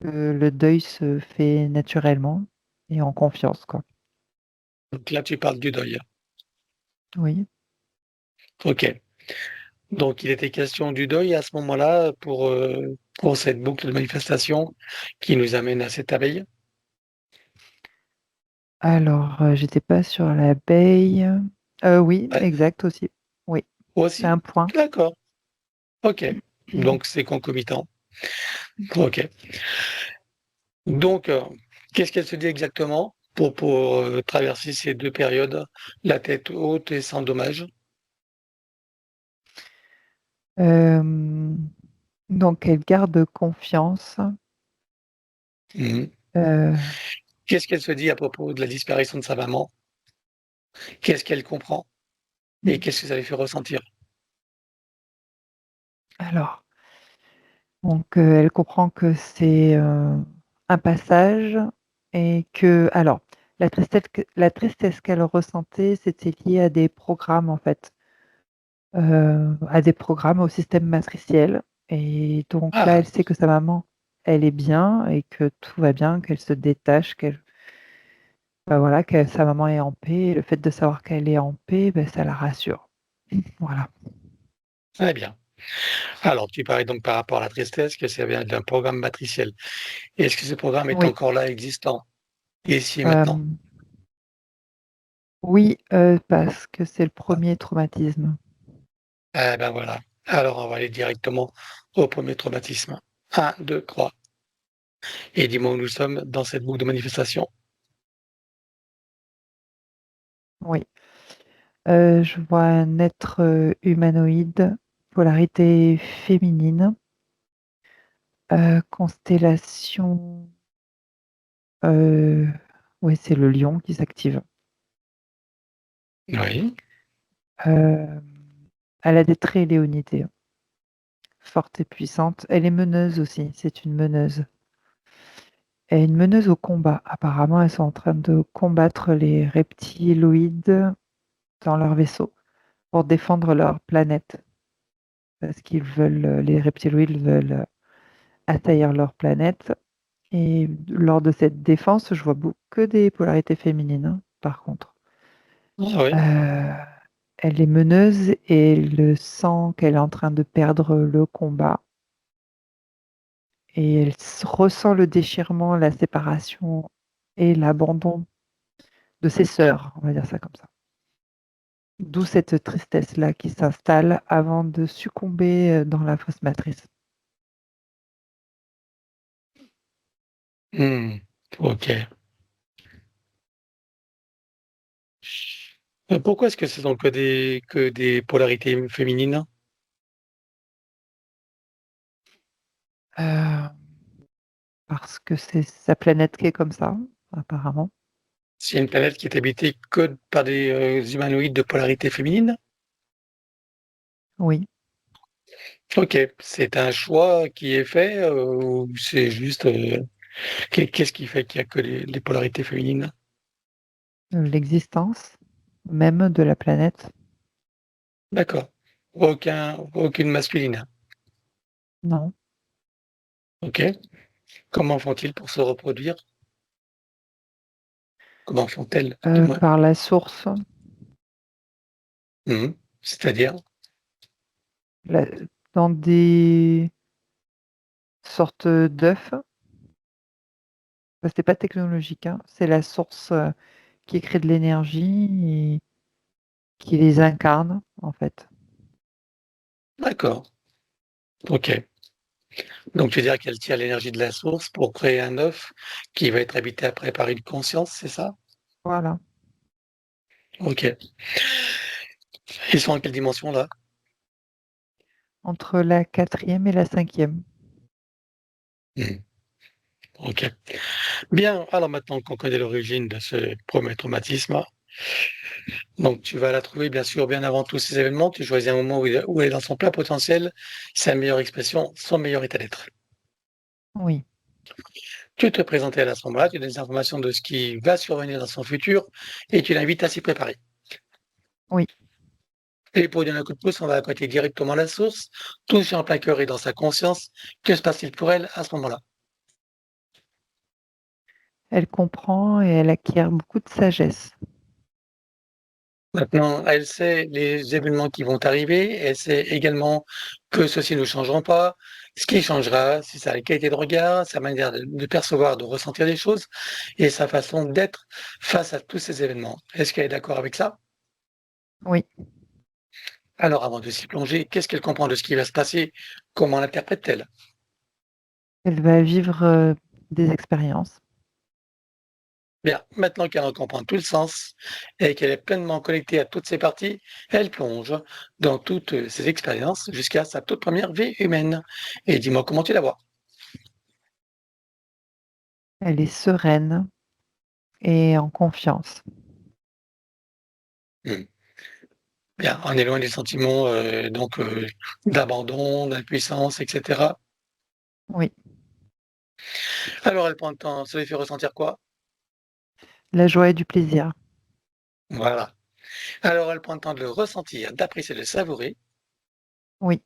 Speaker 3: que le deuil se fait naturellement et en confiance, quoi.
Speaker 1: Donc là, tu parles du deuil.
Speaker 3: Oui.
Speaker 1: OK. Donc il était question du deuil à ce moment-là pour cette boucle de manifestation qui nous amène à cette abeille?
Speaker 3: Alors, j'étais pas sur l'abeille. Oui,
Speaker 1: Ouais,
Speaker 3: exact aussi. Oui, c'est un
Speaker 1: aussi?
Speaker 3: point.
Speaker 1: D'accord, OK. Donc c'est concomitant. OK. Donc qu'est-ce qu'elle se dit exactement pour traverser ces 2 périodes, la tête haute et sans dommage?
Speaker 3: Hem, donc elle garde confiance.
Speaker 1: Mmh.
Speaker 3: Heu,
Speaker 1: Qu'est-ce qu'elle se dit à propos de la disparition de sa maman? Qu'est-ce qu'elle comprend et qu'est-ce que ça lui fait ressentir?
Speaker 3: alors, donc, elle comprend que c'est, un passage et que alors, la tristesse qu'elle ressentait, c'était lié à des programmes, en fait, à des programmes au système matriciel et donc là,
Speaker 1: Ah!
Speaker 3: elle sait que sa maman, elle est bien et que tout va bien, qu'elle se détache, bah, voilà, que sa maman est en paix et le fait de savoir qu'elle est en paix, beh, ça la rassure. Voilà.
Speaker 1: Très bien. Alors, tu parlais donc par rapport à la tristesse que ça vient d'un programme matriciel. Est-ce que ce programme est
Speaker 3: Oui,
Speaker 1: encore là, existant, ici et maintenant?
Speaker 3: hem, oui, parce que c'est le premier traumatisme.
Speaker 1: Eh ben voilà. Alors, on va aller directement au premier traumatisme. Un, 2, 3. Et dis-moi où nous sommes dans cette boucle de manifestation.
Speaker 3: Oui, je vois un être, humanoïde, polarité féminine, constellation, heu, ouais, c'est le lion qui s'active.
Speaker 1: Oui.
Speaker 3: Hem, Elle a des traits léonités, forte et puissante. Elle est meneuse aussi, c'est une meneuse. Elle est une meneuse au combat. Apparemment, elles sont en train de combattre les reptiloïdes dans leur vaisseau pour défendre leur planète. Parce qu'ils veulent, les reptiloïdes veulent, assaillir leur planète et lors de cette défense, je vois que des polarités féminines, hein, par contre.
Speaker 1: Ah oui.
Speaker 3: Heu, Elle est meneuse et elle sent qu'elle est en train de perdre le combat et elle ressent le déchirement, la séparation et l'abandon de ses sœurs, on va dire ça comme ça. D'où cette tristesse-là qui s'installe avant de succomber, dans la fausse matrice.
Speaker 1: Mmh. OK. Pourquoi est-ce que ce sont que des polarités féminines?
Speaker 3: Heu, Parce que c'est sa planète qui est comme ça, apparemment.
Speaker 1: C'est une planète qui est habitée que par des, humanoïdes de polarité féminine?
Speaker 3: Oui,
Speaker 1: OK. C'est un choix qui est fait, ou c'est juste, qu'est-ce qui fait qu'il y a que les polarités féminines?
Speaker 3: l'existence même de la planète,
Speaker 1: D'accord. Aucune masculine.
Speaker 3: non.
Speaker 1: OK. Comment font-ils pour se reproduire? Comment font-elles, du moins?
Speaker 3: Par la source,
Speaker 1: Mmh. C'est-à-dire?
Speaker 3: la dans des sortes d'œufs. Bah, c'est pas technologique, hein, c'est la source, qui crée de l'énergie et qui les incarne, en fait.
Speaker 1: D'accord. OK. Donc tu veux dire qu'elle tire l'énergie de la source pour créer un œuf qui va être habité après par une conscience, c'est ça?
Speaker 3: Voilà,
Speaker 1: OK. Ils sont en quelle dimension là?
Speaker 3: entre la quatrième et la cinquième.
Speaker 1: Mmh. OK. Bien, alors maintenant qu'on connaît l'origine de ce premier traumatisme, Donc, tu vas la trouver, bien sûr, bien avant tous ces événements. Tu choisis un moment où elle est dans son plein potentiel, sa meilleure expression, son meilleur état d'être.
Speaker 3: Oui,
Speaker 1: Tu te présentes à elle à ce moment-là, tu donnes des informations de ce qui va survenir dans son futur et tu l'invites à s'y préparer.
Speaker 3: oui.
Speaker 1: Et pour lui donner un coup de pouce, on va accoter directement la source, toucher en plein cœur et dans sa conscience. Que se passe-t-il pour elle à ce moment-là?
Speaker 3: Elle comprend et elle acquiert beaucoup de sagesse.
Speaker 1: Maintenant, elle sait les événements qui vont arriver, elle sait également que ceux-ci ne changeront pas. Ce qui changera, c'est sa qualité de regard, sa manière de percevoir, de ressentir les choses et sa façon d'être face à tous ces événements. Est-ce qu'elle est d'accord avec ça?
Speaker 3: Oui,
Speaker 1: Alors, avant de s'y plonger, qu'est-ce qu'elle comprend de ce qui va se passer? Comment l'interprète-t-elle?
Speaker 3: elle va vivre, des expériences.
Speaker 1: Bien, maintenant qu'elle en comprend tout le sens et qu'elle est pleinement connectée à toutes ses parties, elle plonge dans toutes ses expériences jusqu'à sa toute première vie humaine. Et dis-moi comment tu la vois.
Speaker 3: Elle est sereine et en confiance.
Speaker 1: Hmm. Bien, on est loin des sentiments d'abandon, d'impuissance, etc.
Speaker 3: Oui,
Speaker 1: Alors elle prend le temps, ça lui fait ressentir quoi?
Speaker 3: la joie et du plaisir.
Speaker 1: Voilà. Alors elle prend le temps de le ressentir, d'apprécier, de le savourer.
Speaker 3: Oui,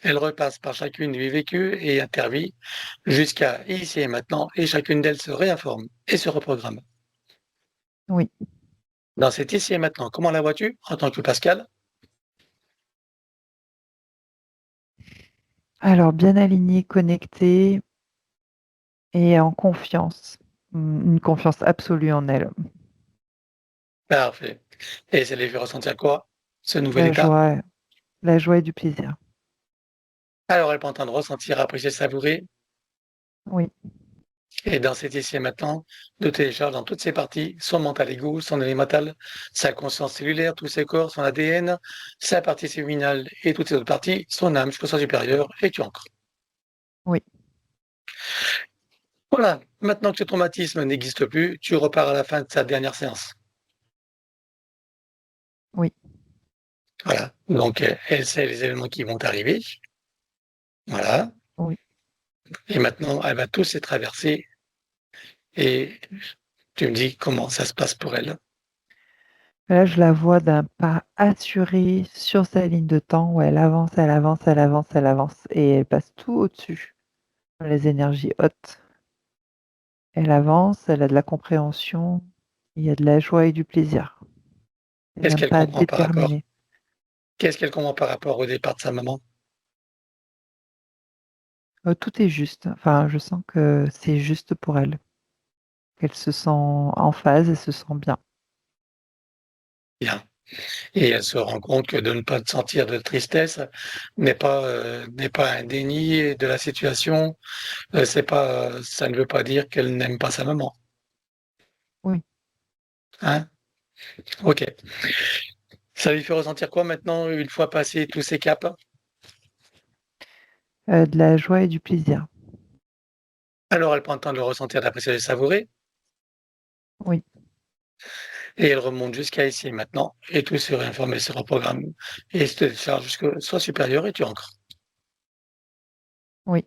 Speaker 1: Elle repasse par chacune des vies vécues et intervie jusqu'à ici et maintenant, et chacune d'elles se réinforme et se reprogramme.
Speaker 3: oui.
Speaker 1: Dans cet ici et maintenant, comment la vois-tu en tant que Pascal?
Speaker 3: Alors bien alignée, connectée et en confiance. Une confiance absolue en elle.
Speaker 1: Parfait. Et ça les fait ressentir quoi? Ce nouvel
Speaker 3: La
Speaker 1: état?
Speaker 3: joie la joie et du plaisir.
Speaker 1: Alors elle prend le temps de ressentir, apprécier, savourer,
Speaker 3: Oui,
Speaker 1: et dans cet ici et maintenant, de télécharger dans toutes ses parties, son mental égo, son élémental, sa conscience cellulaire, tous ses corps, son ADN, sa partie séminale et toutes ses autres parties, son âme jusqu'au soi supérieur, et tu ancres.
Speaker 3: oui.
Speaker 1: Voilà, maintenant que ce traumatisme n'existe plus, tu repars à la fin de sa dernière séance.
Speaker 3: Oui,
Speaker 1: Voilà, donc elle sait les événements qui vont arriver, voilà,
Speaker 3: oui.
Speaker 1: et maintenant elle va tous les traverser, et tu me dis comment ça se passe pour elle.
Speaker 3: Là, je la vois d'un pas assuré sur sa ligne de temps où elle avance, elle avance, elle avance, elle avance et elle passe tout au-dessus, les énergies hautes. Elle avance, elle a de la compréhension, il y a de la joie et du plaisir. C'est
Speaker 1: Qu'est-ce
Speaker 3: un
Speaker 1: qu'elle
Speaker 3: pas
Speaker 1: comprend par rapport?
Speaker 3: déterminé.
Speaker 1: Qu'est-ce qu'elle comprend par rapport au départ de sa maman?
Speaker 3: Tout est juste. Enfin, je sens que c'est juste pour elle, qu'elle se sent en phase et se sent bien.
Speaker 1: Bien. Et elle se rend compte que de ne pas sentir de tristesse n'est pas un déni de la situation. C'est pas, ça ne veut pas dire qu'elle n'aime pas sa maman,
Speaker 3: Oui,
Speaker 1: hein? OK. Ça lui fait ressentir quoi maintenant, une fois passé tous ces caps?
Speaker 3: de la joie et du plaisir.
Speaker 1: Alors elle prend le temps de le ressentir, d'apprécier, de le savourer,
Speaker 3: Oui,
Speaker 1: et elle remonte jusqu'à ici et maintenant, et tout se réinforme et se reprogramme, et se télécharge jusqu'au soi supérieur et tu ancres.
Speaker 3: oui.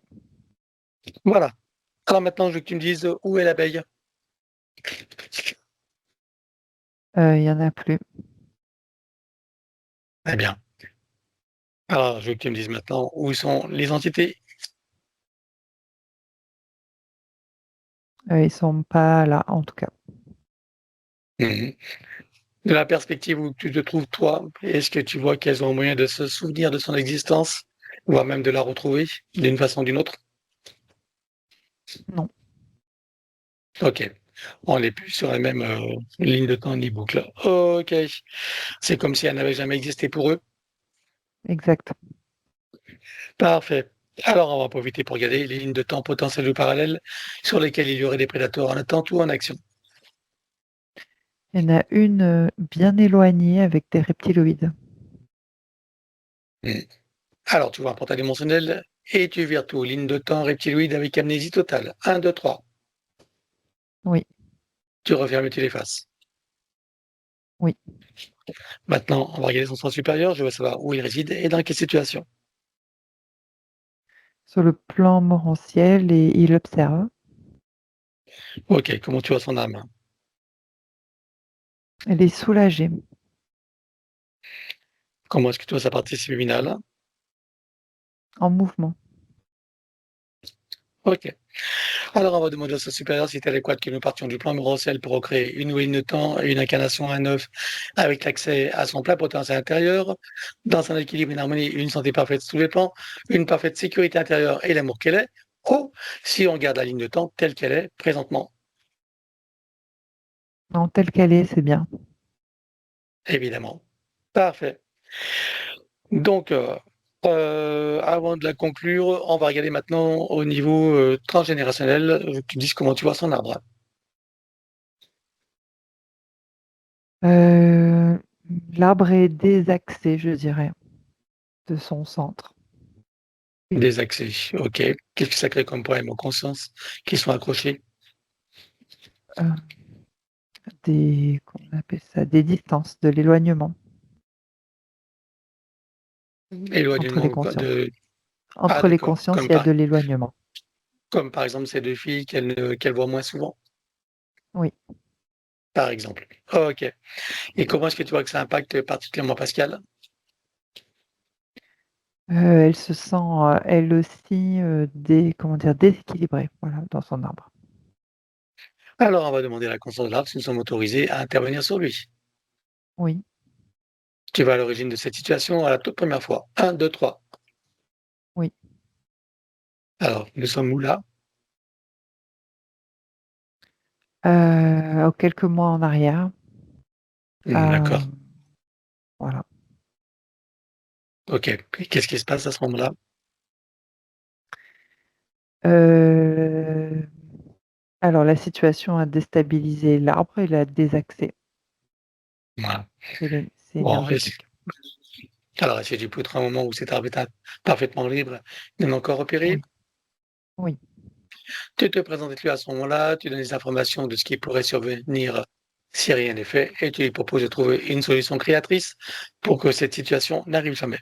Speaker 1: Voilà. Alors maintenant, je veux que tu me dises où est l'abeille?
Speaker 3: Il y en a plus.
Speaker 1: Eh bien. Alors, je veux que tu me dises maintenant où sont les entités.
Speaker 3: Ils sont pas là, en tout cas.
Speaker 1: Mhm. De la perspective où tu te trouves toi, est-ce que tu vois qu'elles ont un moyen de se souvenir de son existence, voire même de la retrouver d'une façon ou d'une autre?
Speaker 3: Non,
Speaker 1: OK. On n'est plus sur la même ligne de temps ni boucle. OK. C'est comme si elle n'avait jamais existé pour eux.
Speaker 3: exact.
Speaker 1: Parfait. Alors, on va en profiter pour regarder les lignes de temps potentielles ou parallèles sur lesquelles il y aurait des prédateurs en attente ou en action.
Speaker 3: Il y en a une, bien éloignée avec des reptiloïdes.
Speaker 1: Mhm. Alors, tu vois un portail dimensionnel et tu vires tout. Ligne de temps reptiloïde avec amnésie totale. 1, 2, 3.
Speaker 3: Oui,
Speaker 1: Tu refermes et tu l'effaces.
Speaker 3: Oui.
Speaker 1: Maintenant, on va regarder son sens supérieur. Je veux savoir où il réside et dans quelle situation.
Speaker 3: Sur le plan morantiel et il observe.
Speaker 1: Ok, comment tu vois son âme?
Speaker 3: Elle est soulagée.
Speaker 1: Comment est-ce que tu vois sa partie subliminale?
Speaker 3: En mouvement.
Speaker 1: Ok. Alors, on va demander au sens supérieur si c'est adéquat que nous partions du plan morantiel pour recréer une nouvelle de temps et une incarnation à neuf avec l'accès à son plein potentiel intérieur, dans un équilibre, une harmonie, une santé parfaite sous les plans, une parfaite sécurité intérieure et l'amour qu'elle est, ou si on garde la ligne de temps telle qu'elle est présentement,
Speaker 3: Non, telle qu'elle est, c'est bien.
Speaker 1: évidemment. Parfait. Donc, avant de la conclure, on va regarder maintenant au niveau transgénérationnel. Tu dis comment tu vois son arbre.
Speaker 3: Euh, L'arbre est désaxé, je dirais, de son centre.
Speaker 1: Des accès. OK. Qu'est-ce que ça crée comme problème aux consciences qui sont accrochées?
Speaker 3: Euh, Comment on appelle ça? Des distances, de l'éloignement entre les
Speaker 1: Éloignement quoi,
Speaker 3: consciences.
Speaker 1: de. Ah
Speaker 3: Entre les
Speaker 1: d'accord.
Speaker 3: consciences, il y a de l'éloignement.
Speaker 1: Comme par exemple ces 2 filles qu'elle voit moins souvent,
Speaker 3: Oui.
Speaker 1: par exemple. OK. Et comment est-ce que tu vois que ça impacte particulièrement Pascal?
Speaker 3: Elle se sent, elle aussi, comment dire? Déséquilibrée, voilà, dans son arbre.
Speaker 1: Alors on va demander à la conscience de l'arbre si nous sommes autorisés à intervenir sur lui.
Speaker 3: Oui.
Speaker 1: Tu vas à l'origine de cette situation à la toute première fois. 1, 2, 3.
Speaker 3: Oui.
Speaker 1: Alors, nous sommes où là?
Speaker 3: Quelques mois en arrière.
Speaker 1: D'accord.
Speaker 3: Hem, voilà.
Speaker 1: OK. Et qu'est-ce qui se passe à ce moment-là?
Speaker 3: Heu, alors la situation a déstabilisé l'arbre et l'a désaxé.
Speaker 1: Voilà.
Speaker 3: C'est
Speaker 1: Bon,
Speaker 3: énergétique.
Speaker 1: alors est-ce que tu peux trouver un moment où cet arbre est parfaitement libre, non encore opéré?
Speaker 3: Oui, oui,
Speaker 1: Tu te présentes lui à ce moment-là, tu donnes des informations de ce qui pourrait survenir si rien n'est fait et tu lui proposes de trouver une solution créatrice pour que cette situation n'arrive jamais.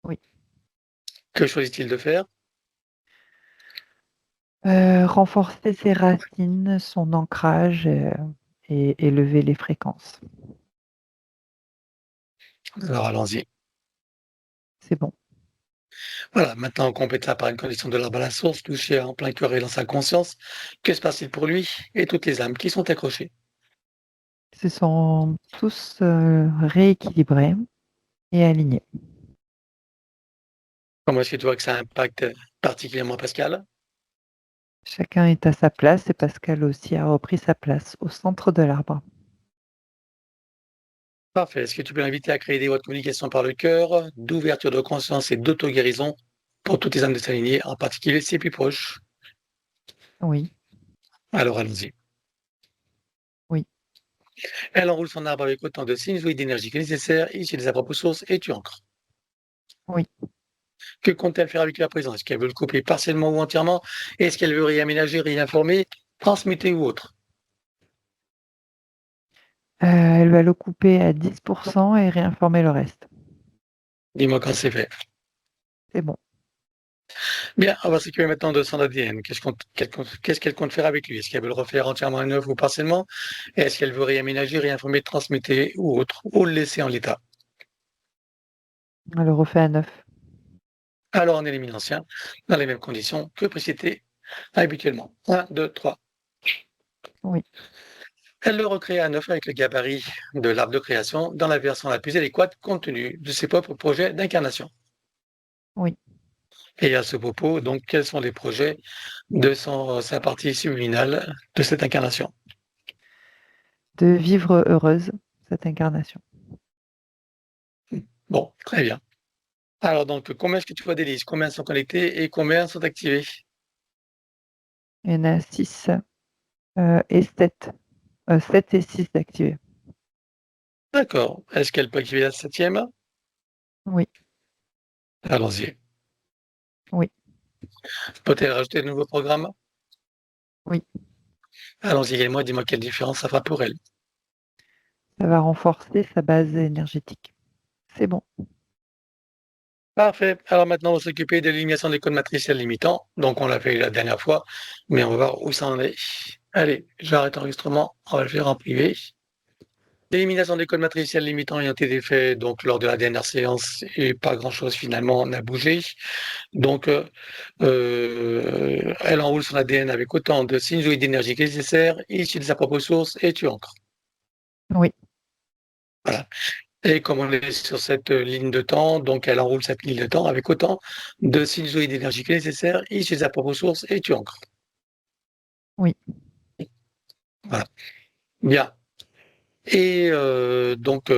Speaker 3: oui.
Speaker 1: Que choisit-il de faire?
Speaker 3: Renforcer ses racines, son ancrage, et élever les fréquences.
Speaker 1: Alors allons-y.
Speaker 3: C'est bon.
Speaker 1: Voilà, maintenant on complète ça par une connexion de l'arbre à la source, touché en plein cœur et dans sa conscience. Que se passe-t-il pour lui et toutes les âmes qui sont accrochées?
Speaker 3: Ils se sont tous, rééquilibrés et alignés.
Speaker 1: Comment est-ce que tu vois que ça impacte particulièrement Pascal?
Speaker 3: Chacun est à sa place et Pascal aussi a repris sa place au centre de l'arbre.
Speaker 1: Parfait. Est-ce que tu peux l'inviter à créer des voies de communication par le cœur, d'ouverture de conscience et d'auto-guérison pour toutes les âmes de s'aligner, en particulier ses plus proches?
Speaker 3: Oui,
Speaker 1: Alors allons-y.
Speaker 3: oui,
Speaker 1: Elle enroule son arbre avec autant de signes et d'énergie que nécessaire, issus de sa propre source, et tu ancres.
Speaker 3: oui.
Speaker 1: Que compte-t-elle faire avec lui à présent? Est-ce qu'elle veut le couper partiellement ou entièrement? Est-ce qu'elle veut réaménager, réinformer, transmuter ou autre?
Speaker 3: Elle va le couper à 10 et réinformer le reste.
Speaker 1: Dis-moi quand c'est fait.
Speaker 3: C'est bon.
Speaker 1: Bien, on va s'occuper maintenant de son ADN. Qu'est-ce qu'elle compte faire avec lui? Est-ce qu'elle veut le refaire entièrement à neuf ou partiellement? Est-ce qu'elle veut réaménager, réinformer, transmuter ou autre? Ou le laisser en l'état?
Speaker 3: Elle le refait à neuf.
Speaker 1: Alors on élimine l'ancien dans les mêmes conditions que précité habituellement. 1, 2, 3.
Speaker 3: Oui,
Speaker 1: Elle le recrée à neuf avec le gabarit de l'arbre de création dans la version la plus adéquate compte tenu de ses propres projets d'incarnation.
Speaker 3: oui.
Speaker 1: Et à ce propos, donc, quels sont les projets de sa partie subliminale de cette incarnation?
Speaker 3: De vivre heureuse cette incarnation.
Speaker 1: Bon, très bien. Alors donc, combien est-ce que tu vois des listes? Combien sont connectés et combien sont activés?
Speaker 3: Il y en a 6 et 7. 7 et 6 activés.
Speaker 1: D'accord. Est-ce qu'elle peut activer la septième?
Speaker 3: Oui,
Speaker 1: Allons-y.
Speaker 3: oui,
Speaker 1: Peut-elle rajouter de nouveaux programmes?
Speaker 3: oui.
Speaker 1: Allons-y également, dis-moi quelle différence ça fera pour elle.
Speaker 3: Ça va renforcer sa base énergétique. C'est bon.
Speaker 1: Parfait. Alors maintenant, on va s'occuper de l'élimination des codes matriciels limitants. Donc, on l'a fait la dernière fois, mais on va voir où ça en est. Allez, j'arrête l'enregistrement. On va le faire en privé. L'élimination des codes matriciels limitants ayant été fait donc lors de la dernière séance et pas grand-chose finalement n'a bougé. Donc, elle enroule son ADN avec autant de sinusoïdes d'énergie que nécessaire, issus de sa propre source et tu ancres.
Speaker 3: Oui.
Speaker 1: Voilà. Et comme on est sur cette ligne de temps, donc elle enroule cette ligne de temps avec autant de sinusoïdes d'énergie que nécessaire, issus de sa propre source et tu ancres.
Speaker 3: Oui.
Speaker 1: Voilà. Bien. Et donc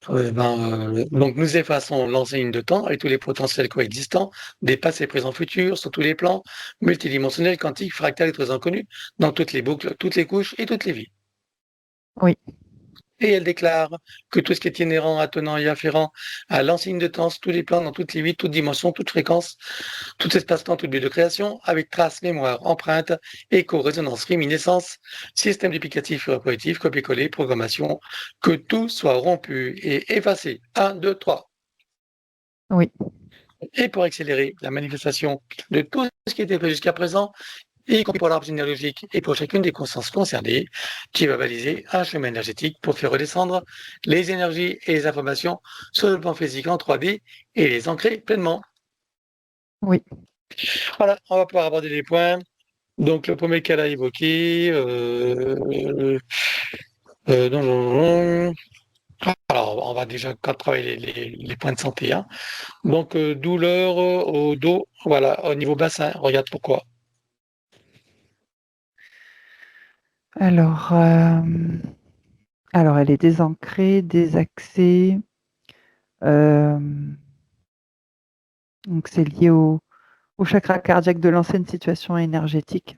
Speaker 1: nous effaçons l'enseigne de temps et tous les potentiels coexistants, des passés, présents, futurs, sur tous les plans, multidimensionnels, quantiques, fractales et très inconnus, dans toutes les boucles, toutes les couches et toutes les vies.
Speaker 3: Oui.
Speaker 1: Et elle déclare que tout ce qui est inhérent, attenant et afférent à l'enseigne de temps, tous les plans, dans toutes les vies, toutes dimensions, toutes fréquences, tout espace-temps, tout but de création, avec trace, mémoire, empreinte, écho, résonance, réminiscence, système duplicatif et répétitif, copier-coller, programmation, que tout soit rompu et effacé. 1, 2, 3.
Speaker 3: Oui.
Speaker 1: Et pour accélérer la manifestation de tout ce qui était fait jusqu'à présent, y compris pour l'arbre généalogique et pour chacune des consciences concernées, qui va baliser un chemin énergétique pour faire redescendre les énergies et les informations sur le plan physique en 3D et les ancrer pleinement.
Speaker 3: Oui.
Speaker 1: Voilà, on va pouvoir aborder les points. Donc, le premier qu'elle a évoqué, alors, on va déjà travailler les points de santé, hein. Donc, douleur au dos, voilà, au niveau bassin, regarde pourquoi.
Speaker 3: Alors, elle est désancrée, désaxée. Donc, c'est lié au chakra cardiaque de l'ancienne situation énergétique.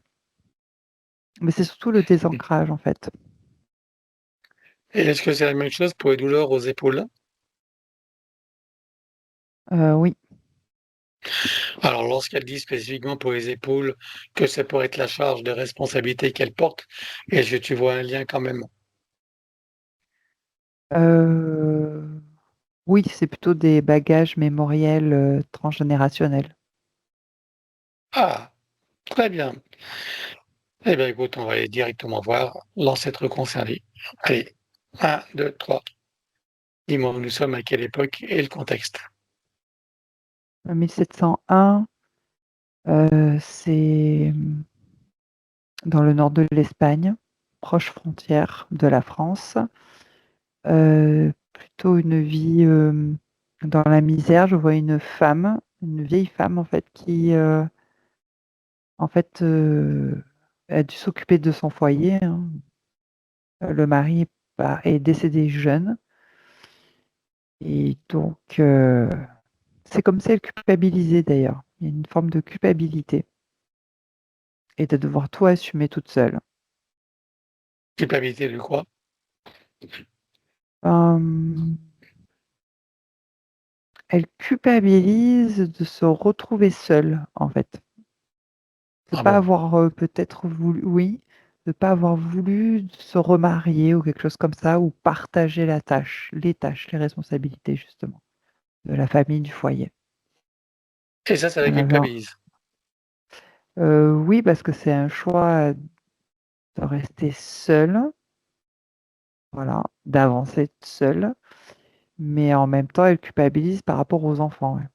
Speaker 3: Mais c'est surtout le désancrage, en fait.
Speaker 1: Et est-ce que c'est la même chose pour les douleurs aux épaules?
Speaker 3: Oui.
Speaker 1: Alors, lorsqu'elle dit spécifiquement pour les épaules que ça pourrait être la charge de responsabilité qu'elle porte, est-ce que tu vois un lien quand même?
Speaker 3: Oui, c'est plutôt des bagages mémoriels transgénérationnels.
Speaker 1: Ah, très bien. Eh bien, écoute, on va aller directement voir l'ancêtre concerné. Allez, 1, 2, 3. Dis-moi où nous sommes, à quelle époque et le contexte.
Speaker 3: 1701, c'est dans le nord de l'Espagne, proche frontière de la France. Plutôt une vie dans la misère. Je vois une femme, une vieille femme en fait, qui en fait a dû s'occuper de son foyer, hein. Le mari est décédé jeune et donc c'est comme si elle culpabilisait d'ailleurs. Il y a une forme de culpabilité et de devoir tout assumer toute seule.
Speaker 1: Culpabilité de quoi?
Speaker 3: Hem, Elle culpabilise de se retrouver seule, en fait. De
Speaker 1: Ah
Speaker 3: pas
Speaker 1: bon?
Speaker 3: avoir, peut-être voulu, oui, de pas avoir voulu se remarier ou quelque chose comme ça, ou partager les tâches, les responsabilités justement, de la famille, du foyer.
Speaker 1: Et ça la
Speaker 3: Elle avait
Speaker 1: culpabilise.
Speaker 3: oui, parce que c'est un choix de rester seule, voilà, d'avancer seule, mais en même temps, elle culpabilise par rapport aux enfants, ouais.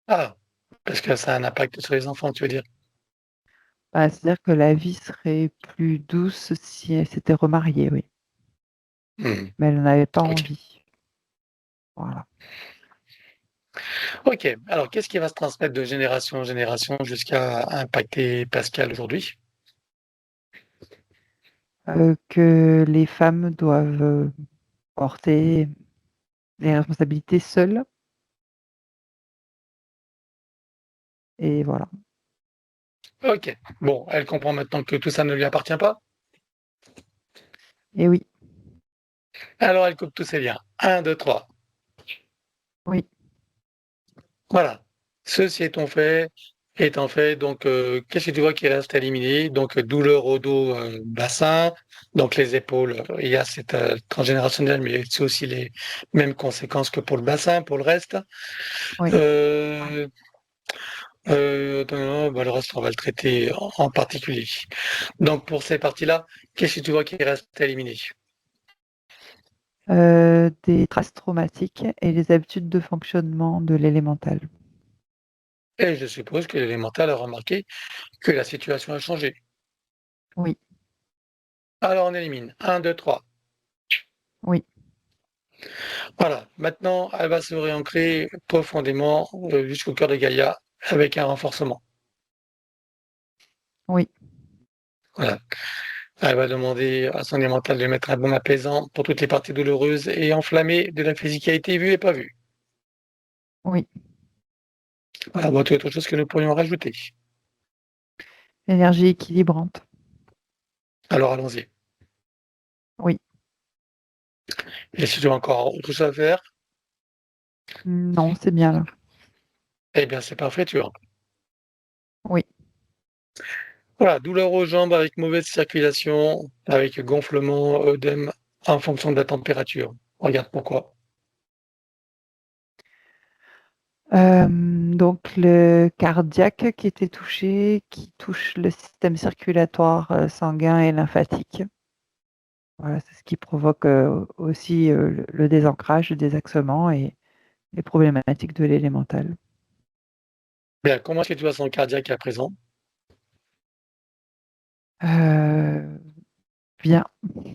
Speaker 1: Ah, parce que ça a un impact sur les enfants, tu veux dire?
Speaker 3: Bah, c'est-à-dire que la vie serait plus douce si elle s'était remariée, oui,
Speaker 1: Hmm.
Speaker 3: mais elle n'en avait pas
Speaker 1: Ok.
Speaker 3: envie. Voilà.
Speaker 1: Ok. Alors, qu'est-ce qui va se transmettre de génération en génération jusqu'à impacter Pascal aujourd'hui?
Speaker 3: Que les femmes doivent, porter les responsabilités seules et voilà.
Speaker 1: Ok. Bon, elle comprend maintenant que tout ça ne lui appartient pas.
Speaker 3: Et oui,
Speaker 1: Alors, elle coupe tous ses liens. 1, 2, 3.
Speaker 3: oui,
Speaker 1: Voilà. Ceci étant fait, étant fait. Donc, qu'est-ce que tu vois qui reste à éliminer? Donc, douleur au dos, bassin, donc les épaules. Il y a cette transgénérationnelle, mais c'est aussi les mêmes conséquences que pour le bassin, pour le reste.
Speaker 3: Oui.
Speaker 1: Euh, non, bah, le reste, on va le traiter en particulier. Donc, pour ces parties-là, qu'est-ce que tu vois qui reste à éliminer?
Speaker 3: Des traces traumatiques et les habitudes de fonctionnement de l'élémental.
Speaker 1: Et je suppose que l'élémental a remarqué que la situation a changé.
Speaker 3: Oui,
Speaker 1: Alors, on élimine. Un, 2, 3.
Speaker 3: oui,
Speaker 1: Voilà. Maintenant, elle va se réancrer profondément jusqu'au cœur de Gaïa avec un renforcement.
Speaker 3: oui.
Speaker 1: Voilà. Elle va demander à son élémental de mettre un bon apaisant pour toutes les parties douloureuses et enflammées de la physicalité vue et pas vue.
Speaker 3: Oui.
Speaker 1: Voilà, bon, autre chose que nous pourrions rajouter.
Speaker 3: L'énergie équilibrante.
Speaker 1: Alors, allons-y.
Speaker 3: Oui.
Speaker 1: Et si tu as encore autre chose à faire,
Speaker 3: Non, c'est bien là.
Speaker 1: eh bien, c'est parfait, tu vois.
Speaker 3: Oui.
Speaker 1: Voilà, douleur aux jambes avec mauvaise circulation, avec gonflement, œdème en fonction de la température. Regarde pourquoi.
Speaker 3: Donc le cardiaque qui était touché, qui touche le système circulatoire, sanguin et lymphatique. Voilà, c'est ce qui provoque, aussi, le désancrage, le désaxement et les problématiques de l'élémental.
Speaker 1: Bien, comment est-ce que tu vois son cardiaque à présent?
Speaker 3: Heu, bien,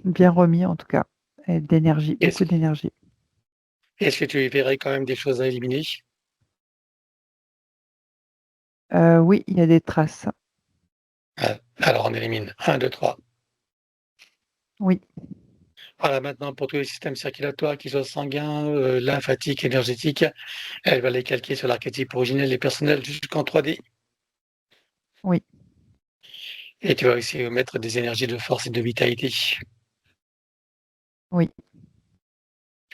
Speaker 3: bien remis en tout cas et d'énergie,
Speaker 1: Est-ce
Speaker 3: beaucoup d'énergie.
Speaker 1: est-ce que tu y verrais quand même des choses à éliminer?
Speaker 3: Oui, il y a des traces.
Speaker 1: Ah, alors on élimine. Un, 2, 3.
Speaker 3: Oui,
Speaker 1: Voilà, maintenant pour tous les systèmes circulatoires, qu'ils soient sanguins, lymphatiques, énergétiques, elle va les calquer sur l'archétype originel et personnel jusqu'en 3D.
Speaker 3: oui,
Speaker 1: Et tu vas aussi mettre des énergies de force et de vitalité.
Speaker 3: oui.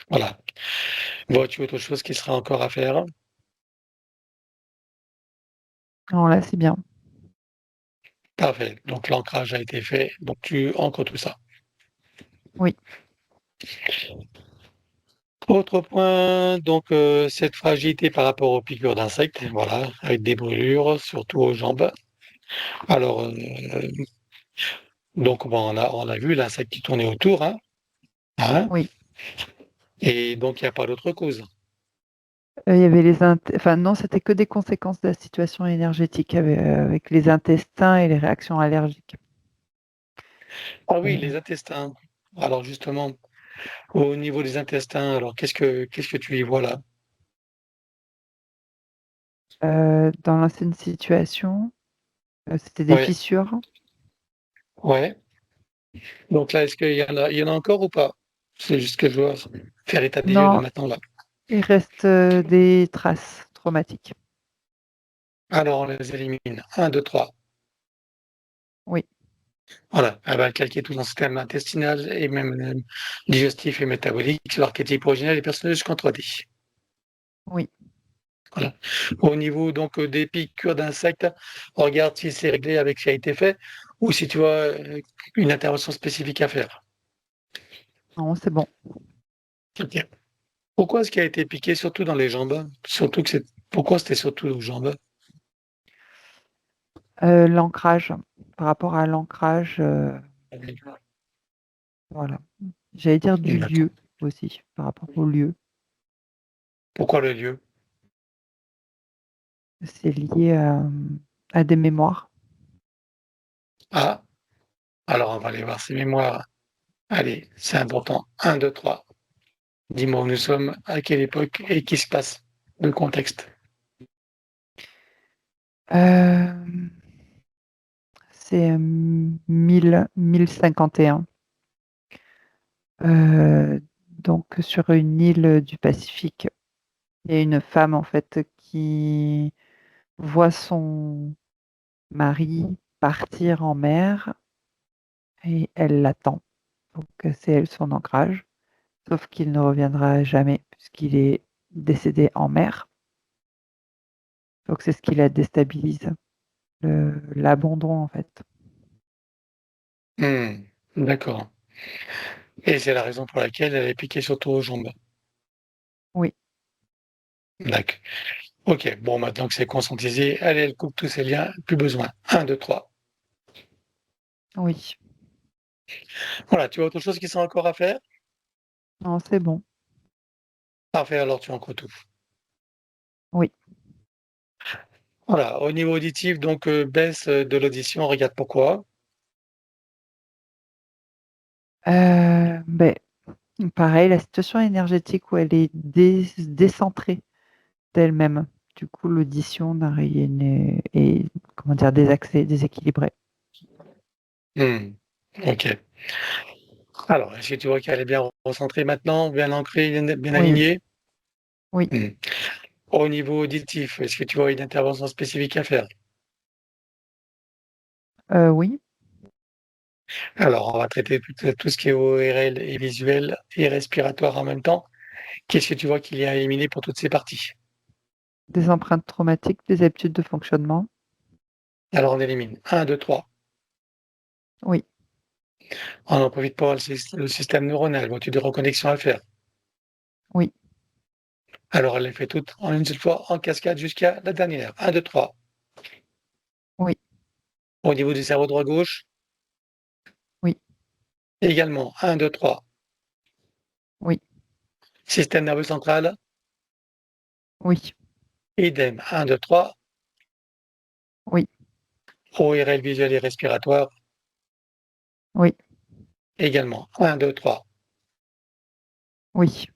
Speaker 1: Voilà. Vois-tu autre chose qui sera encore à faire?
Speaker 3: Non, là, c'est bien.
Speaker 1: Parfait. Donc l'ancrage a été fait. Donc tu ancres tout ça.
Speaker 3: Oui,
Speaker 1: Autre point, donc cette fragilité par rapport aux piqûres d'insectes, voilà, avec des brûlures, surtout aux jambes. Alors, donc bon, on a vu l'insecte qui tournait autour, hein,
Speaker 3: oui.
Speaker 1: et donc il n'y a pas d'autre cause.
Speaker 3: Il y avait les int enfin non, c'était que des conséquences de la situation énergétique avec les intestins et les réactions allergiques.
Speaker 1: Ah oui, les
Speaker 3: Et
Speaker 1: intestins. Alors justement, au niveau des intestins, alors qu'est-ce que tu y vois là?
Speaker 3: dans l'ancienne situation, c'était des
Speaker 1: Ouais,
Speaker 3: fissures.
Speaker 1: ouais. Donc là, est-ce qu'il y en a encore ou pas? C'est juste que je dois faire état des lieux de
Speaker 3: Non,
Speaker 1: maintenant là.
Speaker 3: il reste, des traces traumatiques.
Speaker 1: Alors on les élimine. Un, 2, 3.
Speaker 3: Oui,
Speaker 1: Voilà, elle va calquer tout son système intestinal et même digestif et métabolique sur l'archétype originel et personnel jusqu'en 3D.
Speaker 3: oui.
Speaker 1: Voilà. Au niveau donc des piqûres d'insectes, regarde si c'est réglé avec ce qui a été fait ou si tu as une intervention spécifique à faire.
Speaker 3: Non, c'est bon.
Speaker 1: Ok. Pourquoi est-ce qu'il a été piqué surtout dans les jambes? Surtout que pourquoi c'était surtout aux jambes?
Speaker 3: L'ancrage, par rapport à l'ancrage, voilà. J'allais dire du
Speaker 1: D'accord.
Speaker 3: lieu aussi, par rapport au lieu.
Speaker 1: Pourquoi le lieu?
Speaker 3: C'est lié à des mémoires.
Speaker 1: Ah, alors on va aller voir ses mémoires. Allez, c'est important. Un, 2, 3. Dis-moi où nous sommes, à quelle époque et qui se passe, le contexte.
Speaker 3: Hem, c'est, 1051. Donc sur une île du Pacifique. Il y a une femme en fait qui voit son mari partir en mer et elle l'attend. Donc c'est elle son ancrage, sauf qu'il ne reviendra jamais puisqu'il est décédé en mer Donc c'est ce qui la déstabilise, l'abandon en fait.
Speaker 1: D'accord. Et c'est la raison pour laquelle elle est piquée surtout aux jambes.
Speaker 3: Oui,
Speaker 1: D'accord. Ok, bon, maintenant que c'est conscientisé, allez, elle coupe tous ses liens, plus besoin. Un, 2, 3.
Speaker 3: oui.
Speaker 1: Voilà, tu as autre chose qui sont encore à faire?
Speaker 3: Non, c'est bon.
Speaker 1: Parfait, alors tu en tout.
Speaker 3: Oui.
Speaker 1: Voilà, au niveau auditif, donc baisse de l'audition, regarde pourquoi.
Speaker 3: Beh, pareil, la situation énergétique où elle est décentrée d'elle-même. Du coup, l'audition est, comment dire, désaxée, déséquilibrée.
Speaker 1: Ok. Alors, est-ce que tu vois qu'elle est bien recentrée maintenant, bien ancrée, bien
Speaker 3: Oui,
Speaker 1: alignée?
Speaker 3: oui,
Speaker 1: Hmm. Au niveau auditif, est-ce que tu vois une intervention spécifique à faire?
Speaker 3: oui.
Speaker 1: Alors, on va traiter tout ce qui est ORL et visuel et respiratoire en même temps. Qu'est-ce que tu vois qu'il y a à éliminer pour toutes ces parties?
Speaker 3: Des empreintes traumatiques, des habitudes de fonctionnement.
Speaker 1: Alors, on élimine. Un, 2, 3.
Speaker 3: Oui,
Speaker 1: On en profite pour voir le système neuronal. Vois-tu des reconnexions à faire?
Speaker 3: oui,
Speaker 1: Alors, elle les fait toutes en une seule fois, en cascade jusqu'à la dernière. Un, 2, 3.
Speaker 3: oui,
Speaker 1: Au niveau du cerveau droit-gauche,
Speaker 3: oui,
Speaker 1: également. Un, 2, 3.
Speaker 3: oui,
Speaker 1: Système nerveux central,
Speaker 3: oui,
Speaker 1: idem. Un, 2, 3.
Speaker 3: oui,
Speaker 1: ORL visuel et respiratoire,
Speaker 3: oui,
Speaker 1: également. Un, 2, 3.
Speaker 3: oui,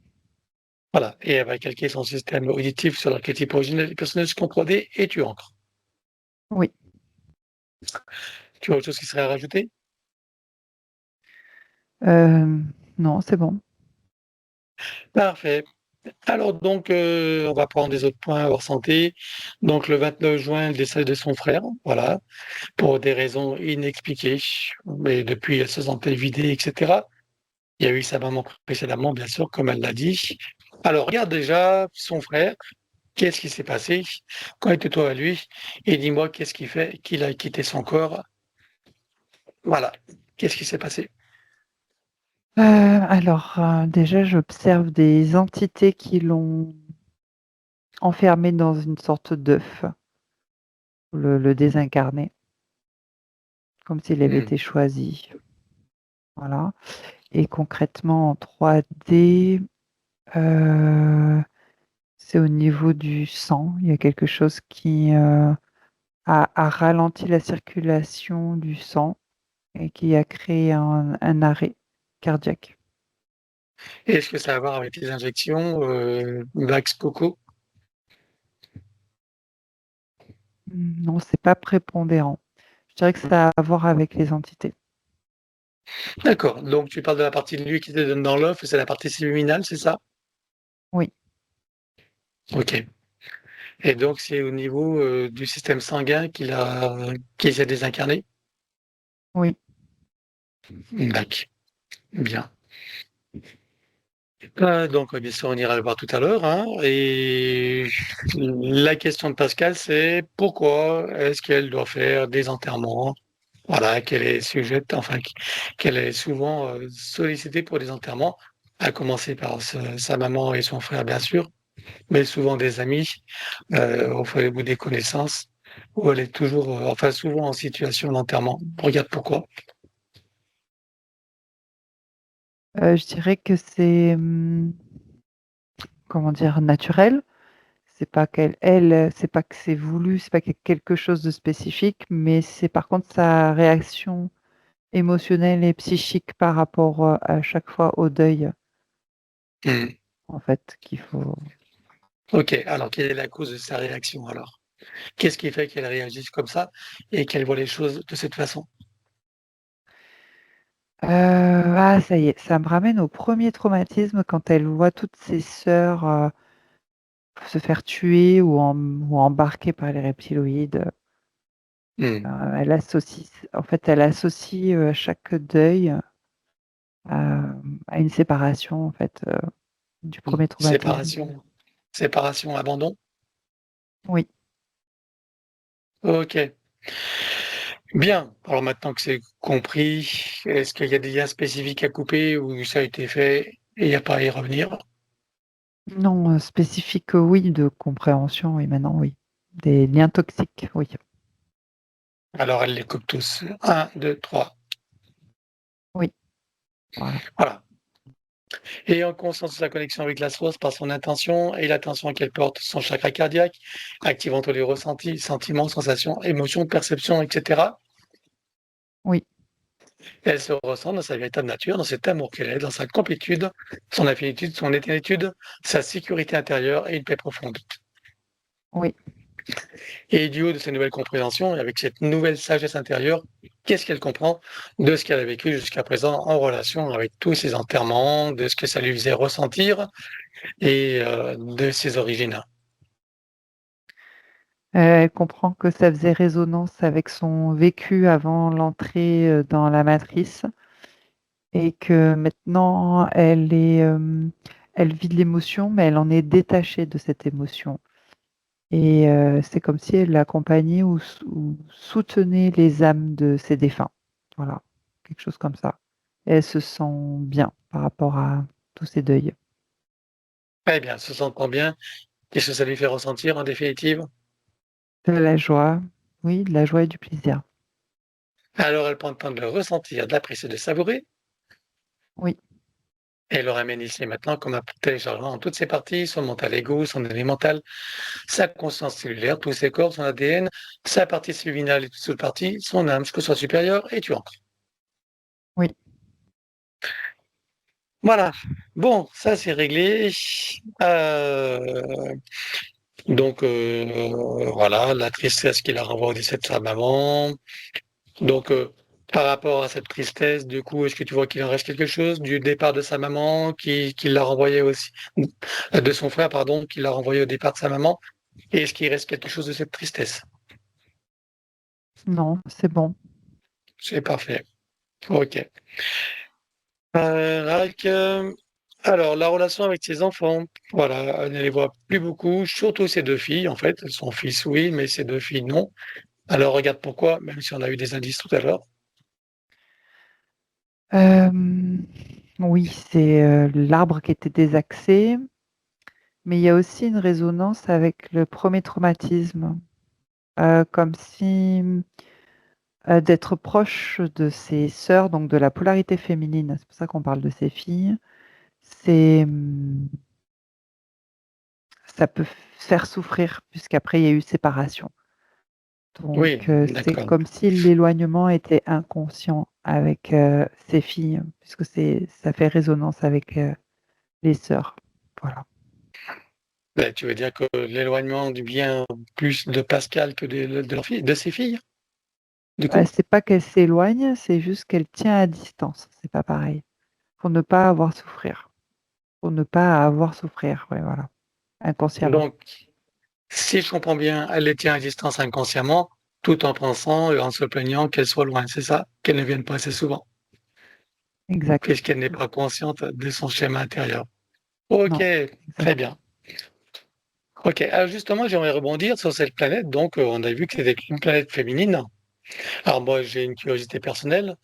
Speaker 1: Voilà. Et elle va calquer son système auditif sur l'archétype originel et personnel jusqu'en 3D et tu ancres.
Speaker 3: oui.
Speaker 1: Tu as autre chose qui serait à rajouter?
Speaker 3: Non, c'est bon.
Speaker 1: Parfait. Alors donc, on va prendre des autres points hors santé. Donc le 29 juin, elle décède de son frère, voilà, pour des raisons inexpliquées. Mais depuis, elle se sentait vidée, etc. Il y a eu sa maman précédemment, bien sûr, comme elle l'a dit. Alors regarde déjà son frère, qu'est-ce qui s'est passé? Quand était-toi à lui? Et dis-moi qu'est-ce qui fait qu'il a quitté son corps? Voilà. Qu'est-ce qui s'est passé?
Speaker 3: Alors, déjà, j'observe des entités qui l'ont enfermé dans une sorte d'œuf, le désincarné, comme s'il avait
Speaker 1: Mmh.
Speaker 3: été choisi. Voilà. Et concrètement, en 3D, c'est au niveau du sang. Il y a quelque chose qui a ralenti la circulation du sang et qui a créé un arrêt cardiaque.
Speaker 1: Est-ce que ça a à voir avec les injections, Vax Coco?
Speaker 3: Non, c'est pas prépondérant. Je dirais que ça a à voir avec les entités.
Speaker 1: D'accord, donc tu parles de la partie de lui qui te donne dans l'œuf, c'est la partie subliminale, c'est ça?
Speaker 3: Oui,
Speaker 1: OK, et donc c'est au niveau, du système sanguin qu'il s'est désincarné?
Speaker 3: oui.
Speaker 1: D'accord, bien. Donc bien sûr, on ira le voir tout à l'heure, hein, et la question de Pascal, c'est pourquoi est-ce qu'elle doit faire des enterrements? Voilà, qu'elle est sujette, enfin, qu'elle est souvent, sollicitée pour des enterrements, à commencer par sa maman et son frère, bien sûr, mais souvent des amis, au bout des connaissances, où elle est toujours, enfin souvent en situation d'enterrement. Regarde pourquoi.
Speaker 3: Je dirais que c'est, comment dire? Naturel. C'est pas c'est pas que c'est voulu, c'est pas qu'il y a quelque chose de spécifique, mais c'est par contre sa réaction émotionnelle et psychique par rapport, à chaque fois au deuil,
Speaker 1: Mmh.
Speaker 3: en fait, qu'il faut
Speaker 1: OK, alors quelle est la cause de sa réaction alors? Qu'est-ce qui fait qu'elle réagisse comme ça et qu'elle voit les choses de cette façon?
Speaker 3: ah ça y est, ça me ramène au premier traumatisme quand elle voit toutes ses sœurs, se faire tuer ou embarquer par les reptiloïdes.
Speaker 1: Mmh.
Speaker 3: Elle associe, chaque deuil à une séparation, en fait, du
Speaker 1: Mmh.
Speaker 3: premier traumatisme.
Speaker 1: Séparation, abandon?
Speaker 3: Oui,
Speaker 1: Ok. Bien. Alors maintenant que c'est compris, est-ce qu'il y a des liens spécifiques à couper ou ça a été fait et il n'y a pas à y revenir?
Speaker 3: Non, spécifique, oui, de compréhension, oui, maintenant, oui. Des liens toxiques, oui.
Speaker 1: Alors elle les coupe tous. Un, 2, 3.
Speaker 3: Oui, voilà.
Speaker 1: Voilà. Et en conscience de sa connexion avec la source par son intention et l'attention qu'elle porte, son chakra cardiaque, activant tous les ressentis, sentiments, sensations, émotions, perceptions, etc.
Speaker 3: Oui,
Speaker 1: Elle se ressent dans sa véritable nature, dans cet amour qu'elle est, dans sa complétude, son infinitude, son éternitude, sa sécurité intérieure et une paix profonde.
Speaker 3: oui.
Speaker 1: Et du haut de ces nouvelles compréhensions, et avec cette nouvelle sagesse intérieure, qu'est-ce qu'elle comprend de ce qu'elle a vécu jusqu'à présent en relation avec tous ses enterrements, de ce que ça lui faisait ressentir et de ses origines?
Speaker 3: Elle comprend que ça faisait résonance avec son vécu avant l'entrée, dans la matrice et que maintenant elle vit de l'émotion, mais elle en est détachée de cette émotion et c'est comme si elle accompagnait ou soutenait les âmes de ses défunts. Voilà, quelque chose comme ça et elle se sent bien par rapport à tous ces deuils.
Speaker 1: Eh bien, se sentant bien, qu'est-ce que ça lui fait ressentir en définitive?
Speaker 3: De la joie, oui, de la joie et du plaisir.
Speaker 1: Alors elle prend le temps de le ressentir, d'apprécier, de savourer,
Speaker 3: Oui,
Speaker 1: et elle le ramène ici et maintenant comme un téléchargement en toutes ses parties, son mental égo, son élémental, sa conscience cellulaire, tous ses corps, son ADN, sa partie subliminale et toutes ses parties, son âme jusqu'au soi supérieur, et tu entres.
Speaker 3: oui.
Speaker 1: Voilà. Bon, ça c'est réglé. Euh, voilà, la tristesse qu'il a renvoie au décès de sa maman. Donc, par rapport à cette tristesse, du coup, est-ce que tu vois qu'il en reste quelque chose du départ de sa maman, qui l'a renvoyé aussi, de son frère, pardon, qui l'a renvoyé au départ de sa maman? Et est-ce qu'il reste quelque chose de cette tristesse?
Speaker 3: Non, c'est bon.
Speaker 1: C'est parfait. Ok. Rack, alors, la relation avec ses enfants, voilà, elle ne les voit plus beaucoup, surtout ses deux filles, en fait. Son fils, oui, mais ses deux filles, non. Alors, regarde pourquoi, même si on a eu des indices tout à l'heure.
Speaker 3: Oui, c'est, l'arbre qui était désaxé, mais il y a aussi une résonance avec le premier traumatisme, comme si, d'être proche de ses sœurs, donc de la polarité féminine, c'est pour ça qu'on parle de ses filles, c'est, ça peut faire souffrir puisqu'après il y a eu séparation. Donc,
Speaker 1: Oui,
Speaker 3: c'est
Speaker 1: d'accord.
Speaker 3: comme si l'éloignement était inconscient avec, ses filles, puisque ça fait résonance avec, les sœurs. Voilà.
Speaker 1: Ben, tu veux dire que l'éloignement du bien plus de Pascal que de leur fille, de ses filles, du coup?
Speaker 3: C'est pas qu'elle s'éloigne, c'est juste qu'elle tient à distance, c'est pas pareil. Pour ne pas avoir souffrir. Pour ne pas avoir souffrir, ouais, voilà, inconsciemment.
Speaker 1: Donc, si je comprends bien, elle les tient à distance inconsciemment, tout en pensant et en se plaignant qu'elle soit loin, c'est ça? Qu'elle ne vienne pas assez souvent,
Speaker 3: Exact.
Speaker 1: puisqu'elle n'est pas consciente de son schéma intérieur. OK,
Speaker 3: Non,
Speaker 1: très
Speaker 3: exact.
Speaker 1: bien. OK, alors justement, j'aimerais rebondir sur cette planète. Donc, on a vu que c'était une planète féminine. Alors moi, j'ai une curiosité personnelle.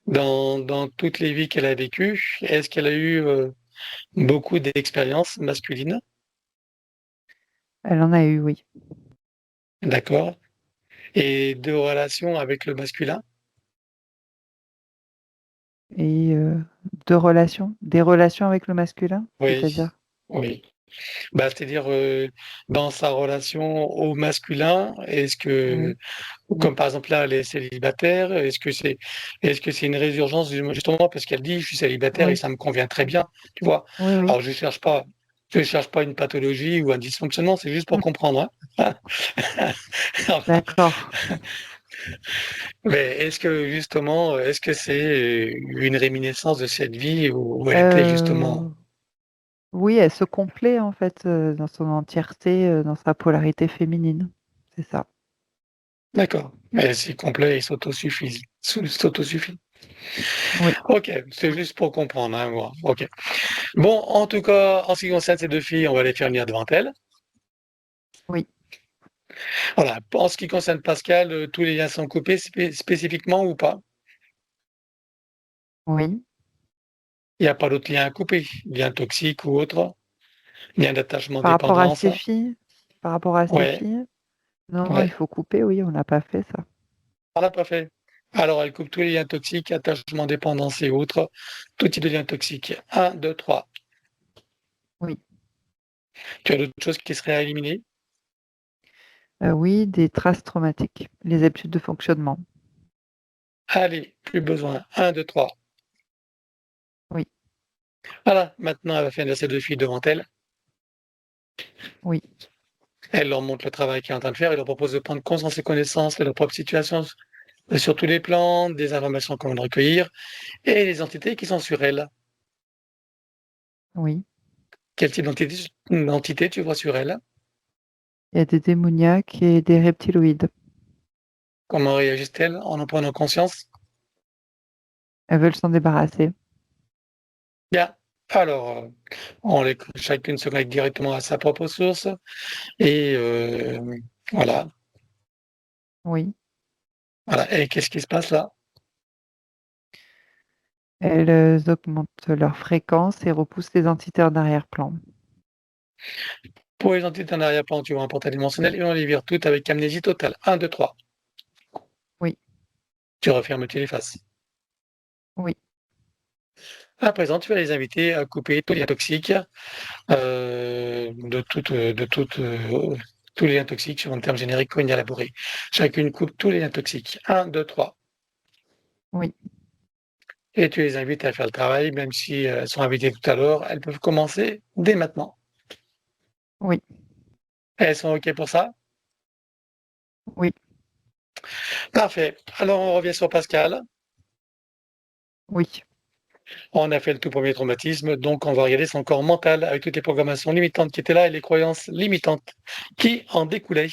Speaker 1: Dans toutes les vies qu'elle a vécues, est-ce qu'elle a eu beaucoup d'expériences masculines?
Speaker 3: Elle en a eu, oui.
Speaker 1: D'accord. Et de relations avec le masculin?
Speaker 3: Et des relations avec le masculin?
Speaker 1: Oui,
Speaker 3: C'est-à-dire?
Speaker 1: oui. Bah, c'est-à-dire, dans sa relation au masculin, est-ce que,
Speaker 3: Oui,
Speaker 1: comme par exemple là, elle est célibataire, est-ce que c'est une résurgence justement parce qu'elle dit: «Je suis célibataire et
Speaker 3: oui,
Speaker 1: ça me convient très bien», tu vois?
Speaker 3: oui, oui.
Speaker 1: Alors je cherche pas une pathologie ou un dysfonctionnement, c'est juste pour
Speaker 3: Mmh,
Speaker 1: comprendre, hein.
Speaker 3: d'accord.
Speaker 1: Mais est-ce que justement, est-ce que c'est, une réminiscence de cette vie où elle était justement
Speaker 3: Heu, oui, elle se complaît, en fait, dans son entièreté, dans sa polarité féminine. C'est ça.
Speaker 1: d'accord, elle s'y complaît et s'autosuffit.
Speaker 3: Oui,
Speaker 1: OK, c'est juste pour comprendre, hein, moi. OK. Bon, en tout cas, en ce qui concerne ces 2 filles, on va les faire venir devant elle.
Speaker 3: oui.
Speaker 1: Voilà. En ce qui concerne Pascal, tous les liens sont coupés spécifiquement ou pas?
Speaker 3: Oui.
Speaker 1: Il n'y a pas d'autres liens à couper, liens toxiques ou autres, liens d'attachement,
Speaker 3: Par rapport à
Speaker 1: dépendance.
Speaker 3: ses filles? Par rapport à ses
Speaker 1: Ouais,
Speaker 3: filles? Non, il
Speaker 1: ouais,
Speaker 3: faut couper, oui, on n'a pas fait ça.
Speaker 1: on l'a pas fait. Alors, elle coupe tous les liens toxiques, attachement, dépendance et autres, tout type de liens toxiques. 1, 2, 3.
Speaker 3: Oui.
Speaker 1: Tu as d'autres choses qui seraient à éliminer?
Speaker 3: Oui, des traces traumatiques, les habitudes de fonctionnement.
Speaker 1: Allez, plus besoin. 1, 2, 3.
Speaker 3: Oui,
Speaker 1: Voilà, maintenant, elle va faire ses 2 filles devant elle.
Speaker 3: oui,
Speaker 1: Elle leur montre le travail qu'elle est en train de faire et leur propose de prendre conscience et connaissance de leur propre situation, sur tous les plans, des informations qu'on vient de recueillir et les entités qui sont sur elle.
Speaker 3: oui.
Speaker 1: Quel type d'entité tu vois sur elle?
Speaker 3: Il y a des démoniaques et des reptiloïdes.
Speaker 1: Comment réagissent-elles en prenant conscience?
Speaker 3: Elles veulent s'en débarrasser.
Speaker 1: Bien. Alors, chacune se connecte directement à sa propre source et voilà,
Speaker 3: Oui.
Speaker 1: voilà. Et qu'est-ce qui se passe là?
Speaker 3: Elles augmentent leur fréquence et repoussent les entités en arrière-plan.
Speaker 1: Pour les entités en arrière-plan, tu vois un portail dimensionnel et on les vire toutes avec amnésie totale. 1, 2, 3.
Speaker 3: Oui,
Speaker 1: Tu refermes, tu les faces.
Speaker 3: oui,
Speaker 1: À présent, tu vas les inviter à couper tous les liens toxiques, tous les liens toxiques sur un terme générique qu'on y a élaboré. Chacune coupe tous les liens toxiques. 1, 2, 3.
Speaker 3: oui,
Speaker 1: Et tu les invites à faire le travail, même si elles sont invitées tout à l'heure, elles peuvent commencer dès maintenant.
Speaker 3: oui,
Speaker 1: Elles sont OK pour ça?
Speaker 3: oui,
Speaker 1: Parfait. Alors on revient sur Pascal.
Speaker 3: oui.
Speaker 1: On a fait le tout premier traumatisme, donc on va regarder son corps mental avec toutes les programmations limitantes qui étaient là et les croyances limitantes qui en découlaient.